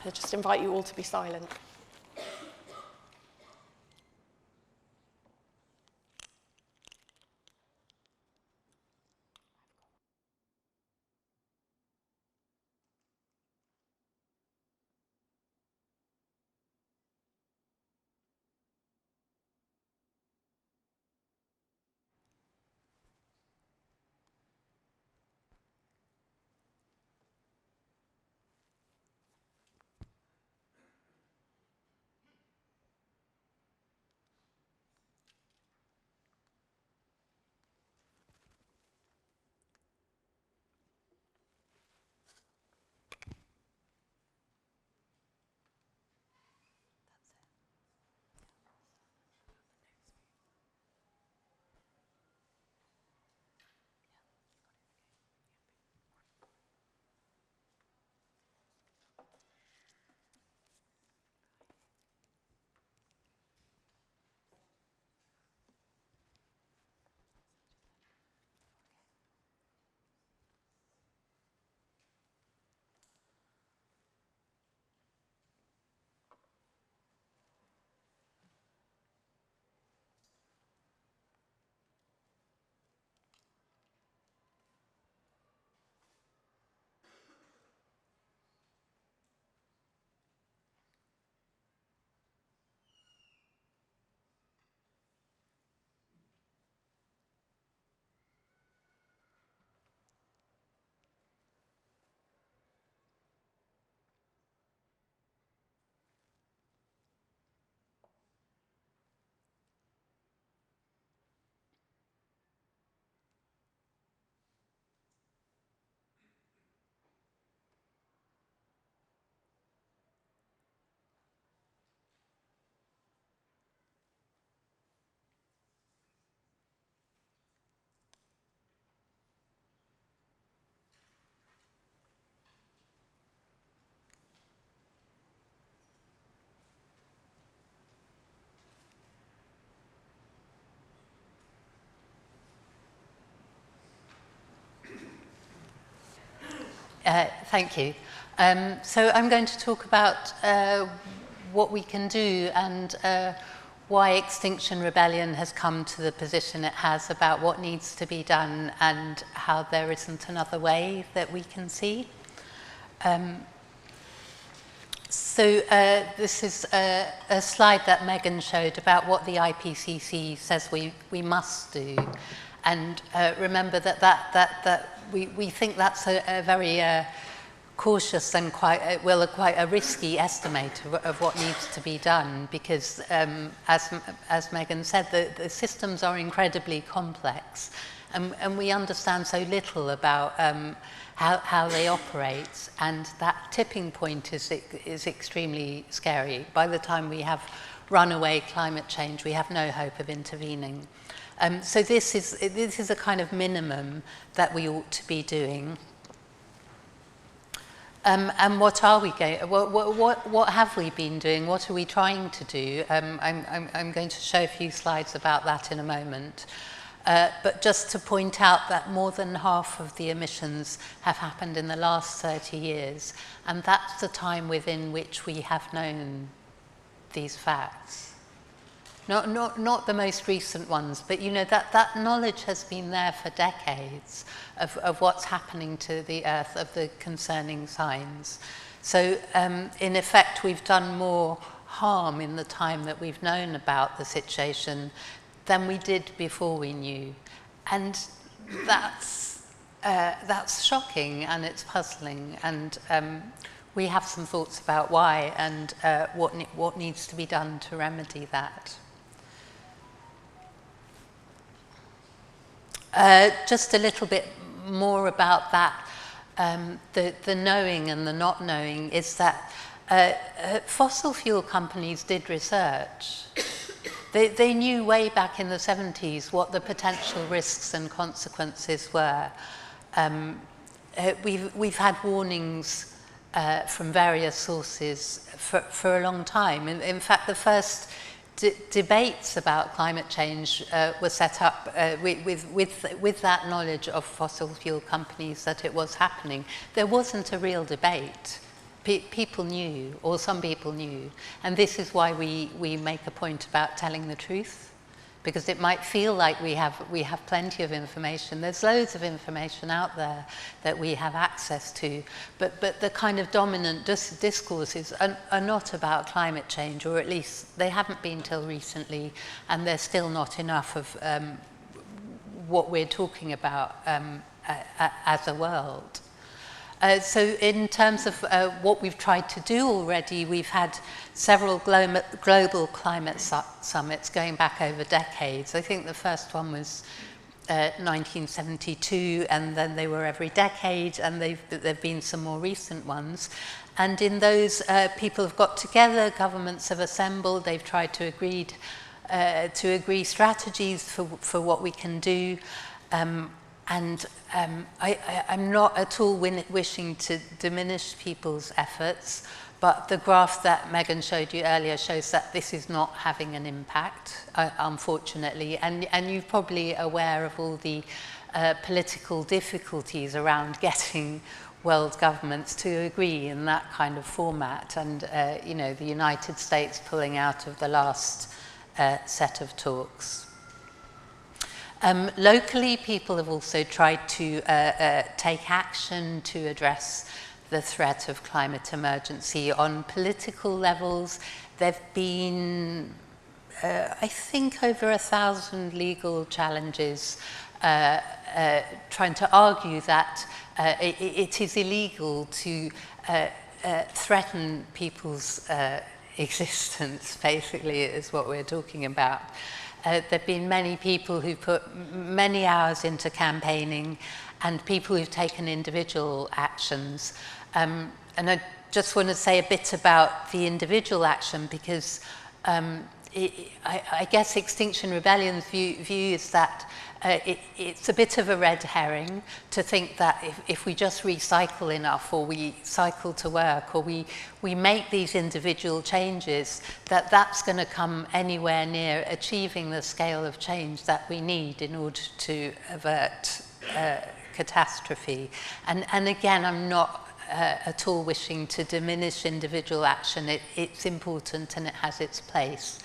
I just invite you all to be silent. Thank you. So I'm going to talk about what we can do and why Extinction Rebellion has come to the position it has about what needs to be done and how there isn't another way that we can see. This is a slide that Megan showed about what the IPCC says we must do. And remember that we think that's a very cautious and quite a risky estimate of what needs to be done, because as Megan said, the systems are incredibly complex, and we understand so little about how they operate, and that tipping point is extremely scary. By the time we have runaway climate change, we have no hope of intervening. So this is a kind of minimum that we ought to be doing. And what are we going? What have we been doing? What are we trying to do? I'm going to show a few slides about that in a moment. But just to point out that more than half of the emissions have happened in the last 30 years, and that's the time within which we have known these facts. Not the most recent ones, but you know that knowledge has been there for decades of what's happening to the Earth, of the concerning signs. So in effect, we've done more harm in the time that we've known about the situation than we did before we knew, and that's shocking and it's puzzling, and we have some thoughts about why and what needs to be done to remedy that. Just a little bit more about that. The knowing and the not knowing is that fossil fuel companies did research. They knew way back in the 70s what the potential risks and consequences were. We've had warnings from various sources for a long time. In fact, the first debates about climate change were set up with that knowledge of fossil fuel companies that it was happening. There wasn't a real debate. People knew, or some people knew, and this is why we make a point about telling the truth, because it might feel like we have plenty of information. There's loads of information out there that we have access to, but the kind of dominant discourses are not about climate change, or at least they haven't been till recently, and there's still not enough of what we're talking about as a world. So in terms of what we've tried to do already, we've had several global climate summits going back over decades. I think the first one was 1972, and then they were every decade, and there've been some more recent ones. And in those, people have got together, governments have assembled, they've tried to agree strategies for what we can do. I'm not at all wishing to diminish people's efforts, but the graph that Megan showed you earlier shows that this is not having an impact, unfortunately. And you're probably aware of all the political difficulties around getting world governments to agree in that kind of format. And, you know, the United States pulling out of the last set of talks. Locally, people have also tried to take action to address the threat of climate emergency. On political levels, there have been, I think, over 1,000 legal challenges trying to argue that it is illegal to threaten people's existence, basically, is what we're talking about. There have been many people who put many hours into campaigning, and people who've taken individual actions. And I just want to say a bit about the individual action, because I guess Extinction Rebellion's view is that it's a bit of a red herring to think that if we just recycle enough, or we cycle to work, or we make these individual changes, that's going to come anywhere near achieving the scale of change that we need in order to avert catastrophe. And again, I'm not at all wishing to diminish individual action. It's important and it has its place.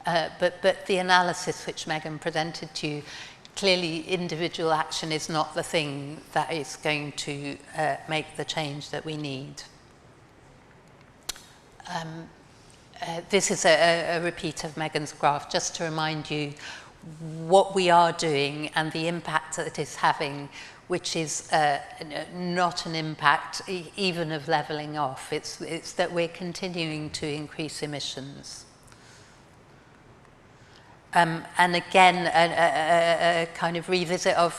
But the analysis which Megan presented to you, clearly individual action is not the thing that is going to make the change that we need. This is a repeat of Megan's graph, just to remind you what we are doing and the impact that it is having, which is not an impact even of levelling off. It's that we're continuing to increase emissions. And again, a kind of revisit of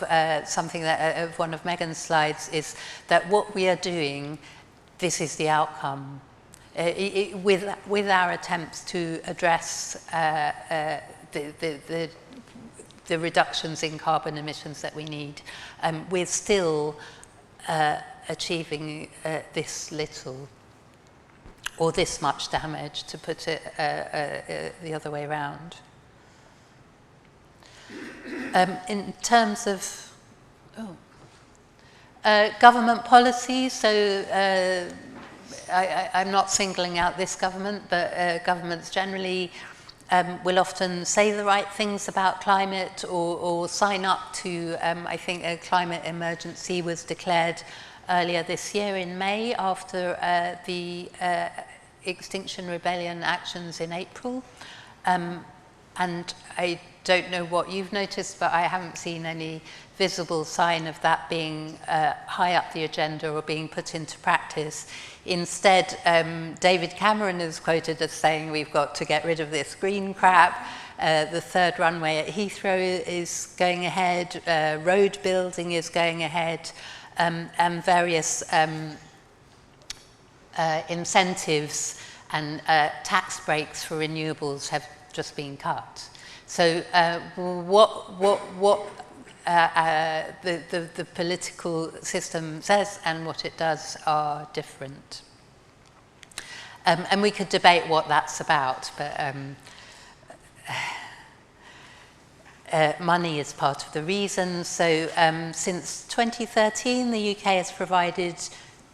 something that of one of Megan's slides is that what we are doing, this is the outcome. With our attempts to address the reductions in carbon emissions that we need, we're still achieving this little, or this much damage, to put it the other way around. In terms of government policy, so I'm not singling out this government, but governments generally will often say the right things about climate or sign up to, I think a climate emergency was declared earlier this year in May after the Extinction Rebellion actions in April. And I don't know what you've noticed, but I haven't seen any visible sign of that being high up the agenda or being put into practice. Instead, David Cameron is quoted as saying we've got to get rid of this green crap. The third runway at Heathrow is going ahead, road building is going ahead, and various incentives and tax breaks for renewables have just been cut. So what the political system says and what it does are different. And we could debate what that's about, but money is part of the reason. So since 2013, the UK has provided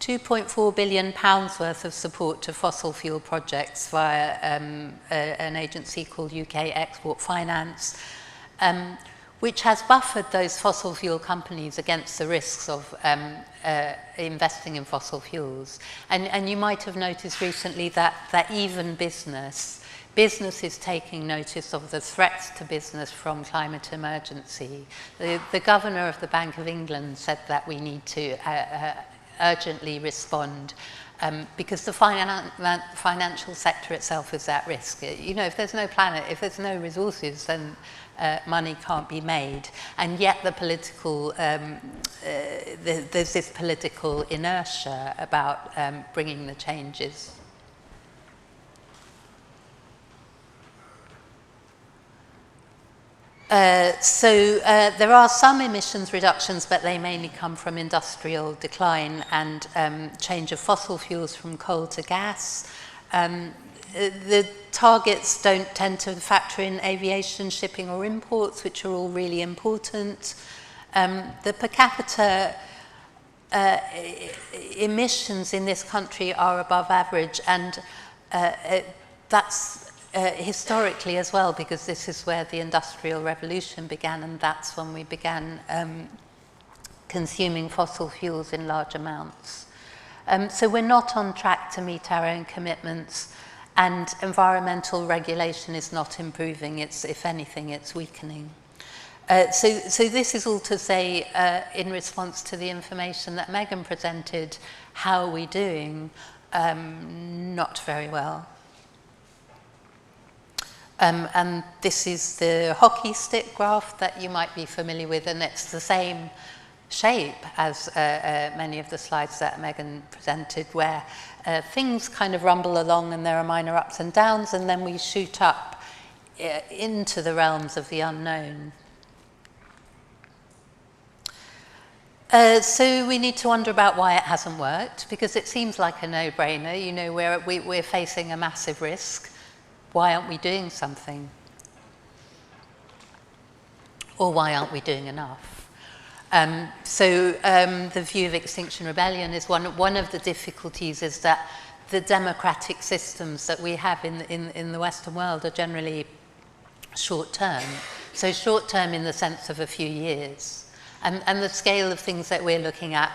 £2.4 billion worth of support to fossil fuel projects via an agency called UK Export Finance, which has buffered those fossil fuel companies against the risks of investing in fossil fuels. And you might have noticed recently that even business is taking notice of the threats to business from climate emergency. The governor of the Bank of England said that we need to urgently respond because the financial sector itself is at risk. You know, if there's no planet, if there's no resources, then money can't be made. And yet the political, there's this political inertia about bringing the changes. So there are some emissions reductions, but they mainly come from industrial decline and change of fossil fuels from coal to gas. The targets don't tend to factor in aviation, shipping or imports, which are all really important. The per capita emissions in this country are above average, and that's historically as well, because this is where the Industrial Revolution began, and that's when we began consuming fossil fuels in large amounts. So we're not on track to meet our own commitments, and environmental regulation is not improving. It's, if anything, it's weakening. So this is all to say, in response to the information that Megan presented, how are we doing? Not very well. And this is the hockey stick graph that you might be familiar with, and it's the same shape as many of the slides that Megan presented, where things kind of rumble along and there are minor ups and downs, and then we shoot up into the realms of the unknown. So we need to wonder about why it hasn't worked, because it seems like a no-brainer. You know, we're facing a massive risk. Why aren't we doing something? Or why aren't we doing enough? The view of Extinction Rebellion is one of the difficulties is that the democratic systems that we have in the Western world are generally short-term. So short-term in the sense of a few years. And the scale of things that we're looking at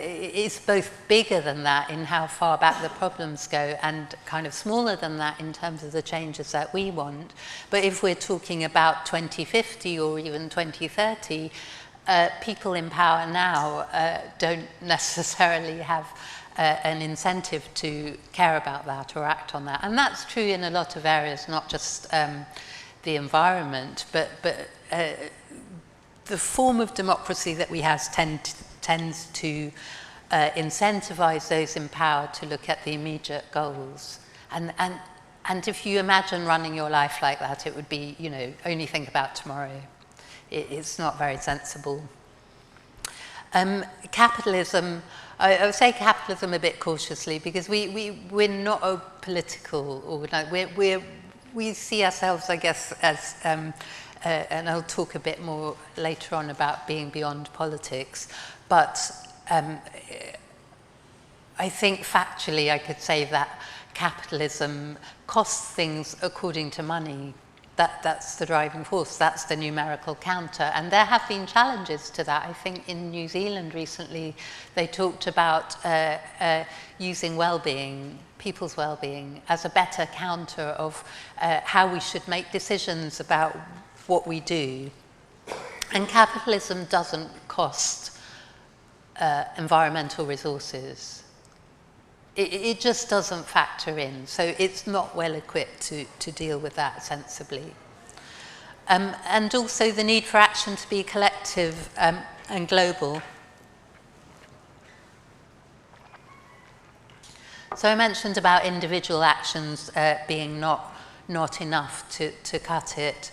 is both bigger than that in how far back the problems go and kind of smaller than that in terms of the changes that we want. But if we're talking about 2050 or even 2030, people in power now don't necessarily have an incentive to care about that or act on that. And that's true in a lot of areas, not just the environment, but the form of democracy that we have tends to incentivize those in power to look at the immediate goals. And if you imagine running your life like that, it would be, you know, only think about tomorrow. It's not very sensible. Capitalism, I would say capitalism a bit cautiously, because we're not a political organisation. We see ourselves, I guess, as, and I'll talk a bit more later on about being beyond politics, but I think factually I could say that capitalism costs things according to money. That's the driving force, that's the numerical counter. And there have been challenges to that. I think in New Zealand recently, they talked about using well-being, people's well-being, as a better counter of how we should make decisions about what we do. And capitalism doesn't cost environmental resources. It just doesn't factor in, so it's not well equipped to deal with that sensibly. And also the need for action to be collective and global. So I mentioned about individual actions being not enough to cut it,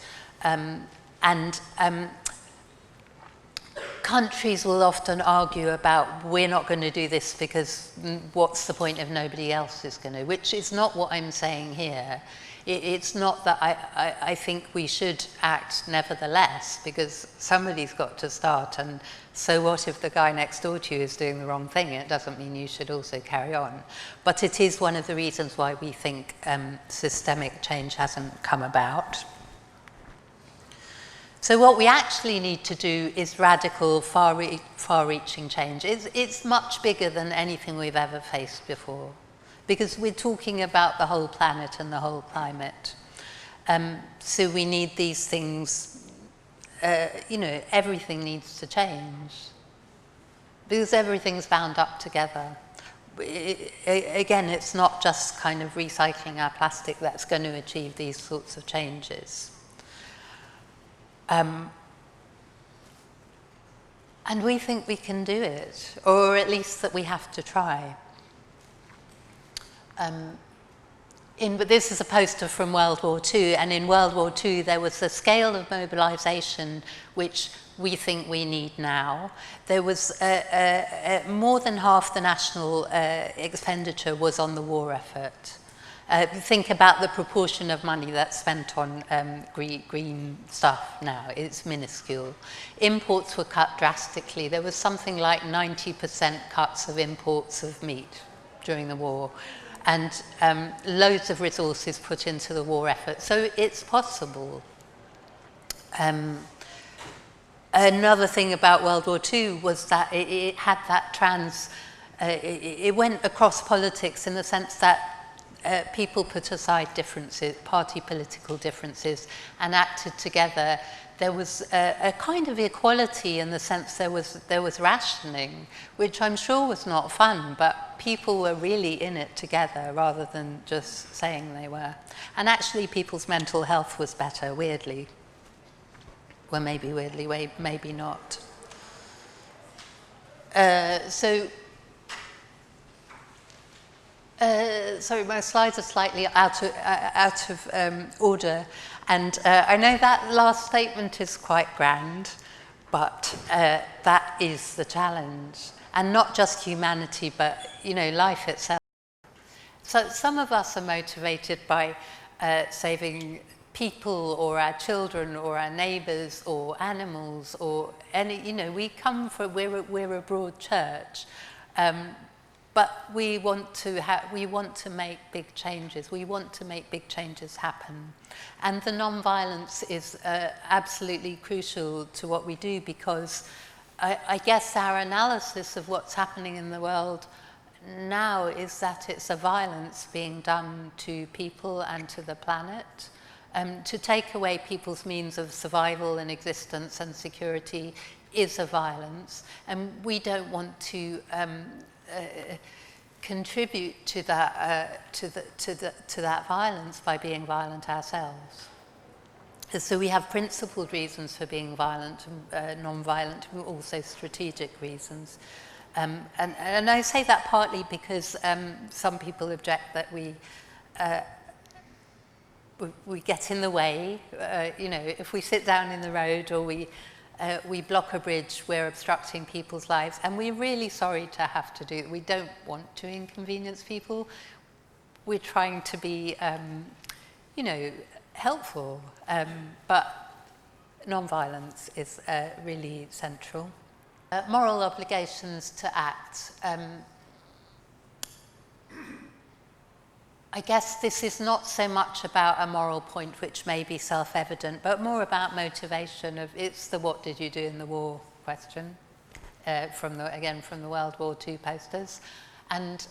countries will often argue about, we're not going to do this because what's the point if nobody else is going to, which is not what I'm saying here. It's not that I think we should act nevertheless, because somebody's got to start, and so what if the guy next door to you is doing the wrong thing? It doesn't mean you should also carry on. But it is one of the reasons why we think systemic change hasn't come about. So what we actually need to do is radical, far-reaching change. It's much bigger than anything we've ever faced before, because we're talking about the whole planet and the whole climate. So we need these things, you know, everything needs to change, because everything's bound up together. Again, it's not just kind of recycling our plastic that's going to achieve these sorts of changes. And we think we can do it, or at least that we have to try. But this is a poster from World War II, and in World War II there was a scale of mobilization which we think we need now. There was more than half the national expenditure was on the war effort. Think about the proportion of money that's spent on green stuff now. It's minuscule. Imports were cut drastically. There was something like 90% cuts of imports of meat during the war, and loads of resources put into the war effort. So it's possible. Another thing about World War II was that it had that it went across politics in the sense that people put aside differences, party political differences, and acted together. There was a kind of equality in the sense there was rationing, which I'm sure was not fun, but people were really in it together rather than just saying they were. And actually people's mental health was better, weirdly. Well, maybe weirdly, maybe not. Sorry, my slides are slightly out of order, and I know that last statement is quite grand, but that is the challenge, and not just humanity, but you know, life itself. So some of us are motivated by saving people or our children or our neighbours or animals or any, we're a broad church, but we want to make big changes. We want to make big changes happen, and the non-violence is absolutely crucial to what we do, because I guess our analysis of what's happening in the world now is that it's a violence being done to people and to the planet. To take away people's means of survival and existence and security is a violence, and we don't want to contribute to that to that violence by being violent ourselves. So we have principled reasons for being violent and non-violent, and also strategic reasons. And I say that partly because some people object that we get in the way. If we sit down in the road or we block a bridge, we're obstructing people's lives, and we're really sorry to have to do it. We don't want to inconvenience people. We're trying to be, helpful, but non-violence is really central. Moral obligations to act. I guess this is not so much about a moral point which may be self-evident, but more about motivation. It's the "what did you do in the war" question, from the World War II posters. And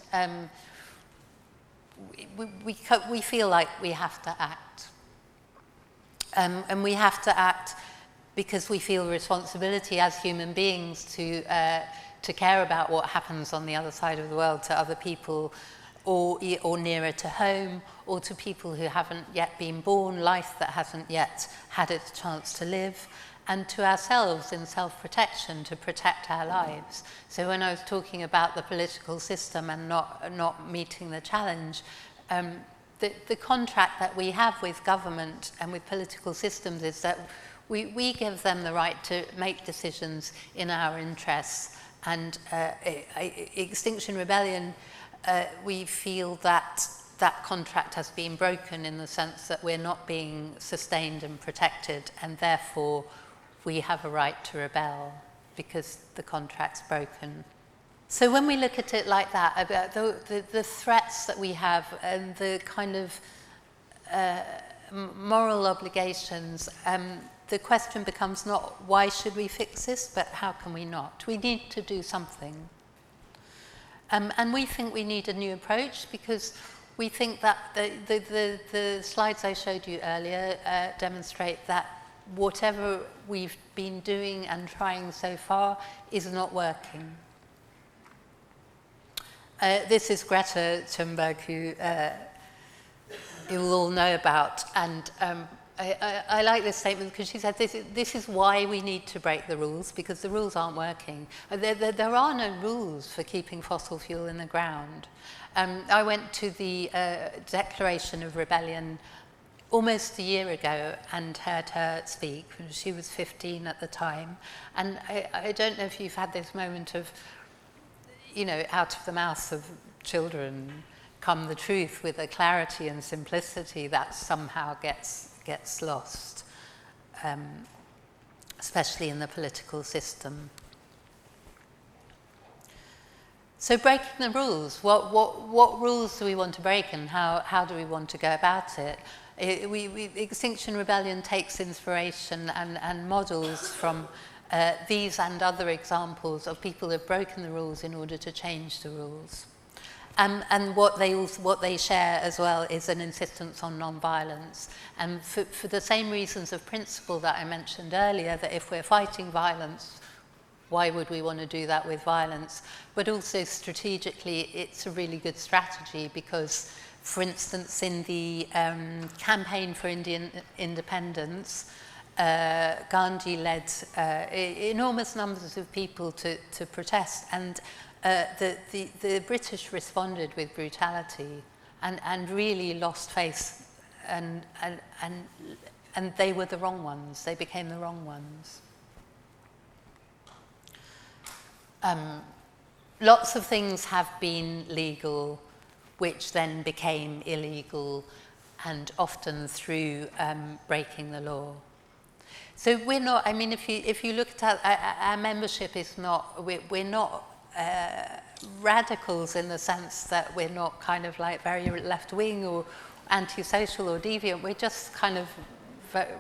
we feel like we have to act. And we have to act because we feel responsibility as human beings to care about what happens on the other side of the world to other people, or nearer to home, or to people who haven't yet been born, life that hasn't yet had its chance to live, and to ourselves in self-protection, to protect our lives. So when I was talking about the political system and not meeting the challenge, the contract that we have with government and with political systems is that we give them the right to make decisions in our interests. And Extinction Rebellion, we feel that that contract has been broken in the sense that we're not being sustained and protected, and therefore we have a right to rebel because the contract's broken. So when we look at it like that, about the threats that we have and the kind of moral obligations, the question becomes not why should we fix this, but how can we not? We need to do something. And we think we need a new approach, because we think that the slides I showed you earlier demonstrate that whatever we've been doing and trying so far is not working. This is Greta Thunberg, who you will all know about, and I like this statement because she said this is why we need to break the rules, because the rules aren't working. There are no rules for keeping fossil fuel in the ground. I went to the Declaration of Rebellion almost a year ago and heard her speak. She was 15 at the time, and I don't know if you've had this moment of, out of the mouths of children come the truth with a clarity and simplicity that somehow gets lost, especially in the political system. So breaking the rules, what rules do we want to break, and how do we want to go about it? Extinction Rebellion takes inspiration and models from these and other examples of people who have broken the rules in order to change the rules. And what they share as well is an insistence on non-violence. And for the same reasons of principle that I mentioned earlier, that if we're fighting violence, why would we want to do that with violence? But also strategically, it's a really good strategy because, for instance, in the campaign for Indian independence, Gandhi led enormous numbers of people to protest, and the British responded with brutality and really lost face, and they were the wrong ones. They became the wrong ones. Lots of things have been legal, which then became illegal and often through breaking the law. So we're not, I mean, if you look at our membership is not, we're not radicals in the sense that we're not kind of like very left-wing or antisocial or deviant. We're just kind of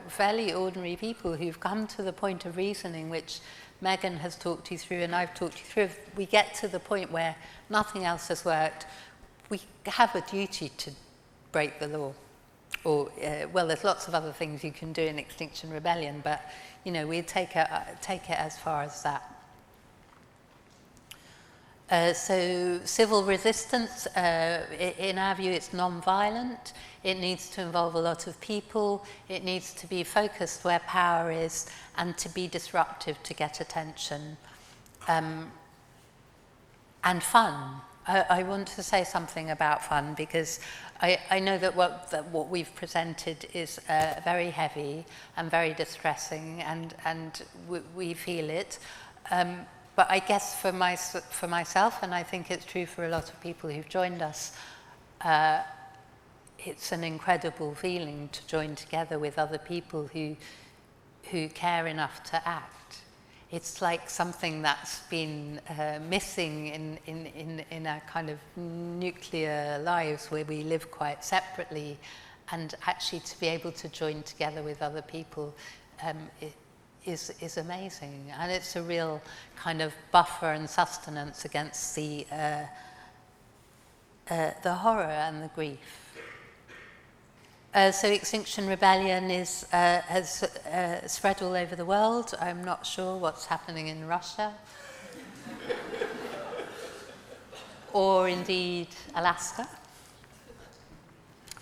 fairly ordinary people who've come to the point of reasoning, which Megan has talked you through and I've talked you through. If we get to the point where nothing else has worked, we have a duty to break the law. Or, well, there's lots of other things you can do in Extinction Rebellion, but, you know, we take it as far as that. So civil resistance, in our view, it's non-violent. It needs to involve a lot of people. It needs to be focused where power is and to be disruptive to get attention. And fun. I want to say something about fun because I know that what we've presented is very heavy and very distressing, and we feel it. But I guess for myself, and I think it's true for a lot of people who've joined us, it's an incredible feeling to join together with other people who care enough to act. It's like something that's been missing in our kind of nuclear lives where we live quite separately, and actually to be able to join together with other people is amazing, and it's a real kind of buffer and sustenance against the horror and the grief. So Extinction Rebellion has spread all over the world. I'm not sure what's happening in Russia. Or indeed Alaska.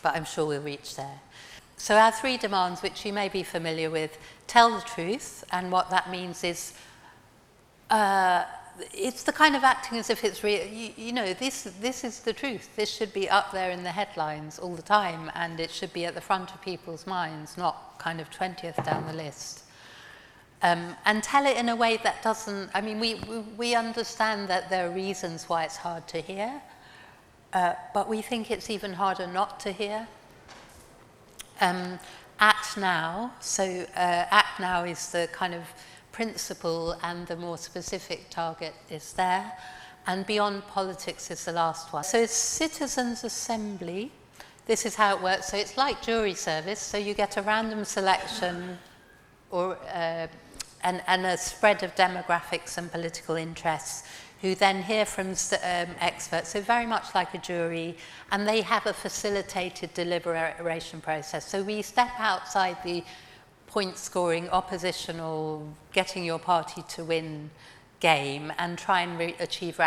But I'm sure we'll reach there. So our 3 demands, which you may be familiar with, tell the truth, and what that means is it's the kind of acting as if it's real. You know, this is the truth. This should be up there in the headlines all the time, and it should be at the front of people's minds, not kind of 20th down the list. And tell it in a way that doesn't, I mean, we understand that there are reasons why it's hard to hear, but we think it's even harder not to hear. Act now, so act now is the kind of principle, and the more specific target is there, and beyond politics is the last one. So citizens' assembly, this is how it works. So it's like jury service, so you get a random selection or and a spread of demographics and political interests, who then hear from experts, so very much like a jury, and they have a facilitated deliberation process. So we step outside the point scoring, oppositional, getting your party to win game, and try and achieve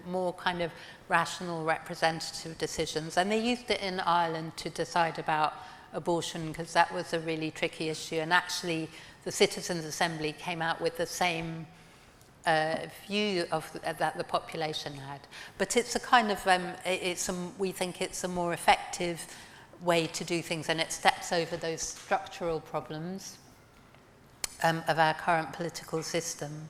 more kind of rational representative decisions. And they used it in Ireland to decide about abortion, because that was a really tricky issue, and actually the Citizens' Assembly came out with the same view that the population had. But it's a kind of, we think it's a more effective way to do things, and it steps over those structural problems of our current political system.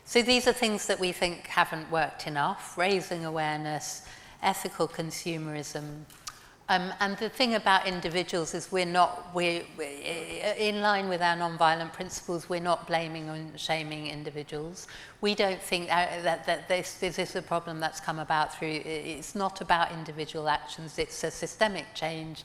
So these are things that we think haven't worked enough: raising awareness, ethical consumerism. And the thing about individuals is we're in line with our non-violent principles, we're not blaming and shaming individuals. We don't think that this is a problem that's come about through, it's not about individual actions, it's a systemic change,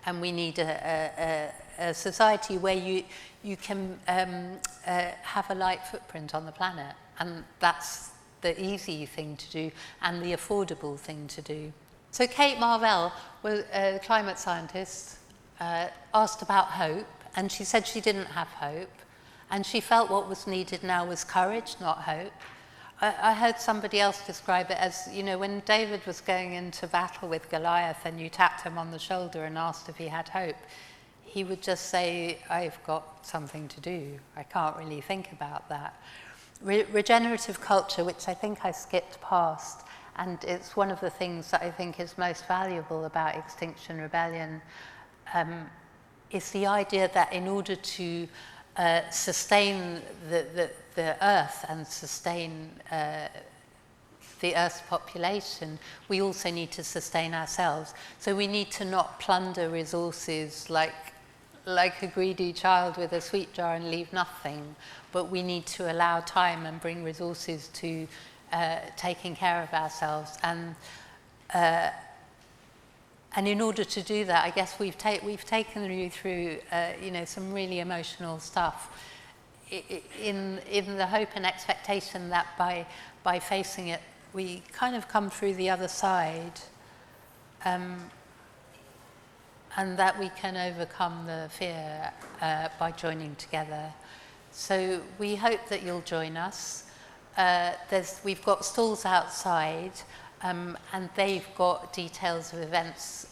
and we need a society where you can have a light footprint on the planet, and that's the easy thing to do and the affordable thing to do. So Kate Marvell, was a climate scientist, asked about hope, and she said she didn't have hope, and she felt what was needed now was courage, not hope. I heard somebody else describe it as, you know, when David was going into battle with Goliath and you tapped him on the shoulder and asked if he had hope, he would just say, I've got something to do. I can't really think about that. Regenerative culture, which I think I skipped past, and it's one of the things that I think is most valuable about Extinction Rebellion, is the idea that in order to sustain the earth and sustain the Earth's population, we also need to sustain ourselves. So we need to not plunder resources like a greedy child with a sweet jar and leave nothing, but we need to allow time and bring resources to taking care of ourselves. And in order to do that, I guess we've taken you through, you know, some really emotional stuff, in the hope and expectation that by facing it, we kind of come through the other side, and that we can overcome the fear by joining together. So we hope that you'll join us. We've got stalls outside, and they've got details of events,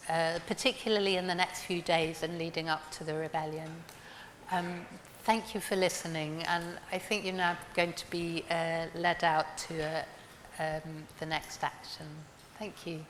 particularly in the next few days and leading up to the rebellion. Thank you for listening, and I think you're now going to be led out to the next action. Thank you.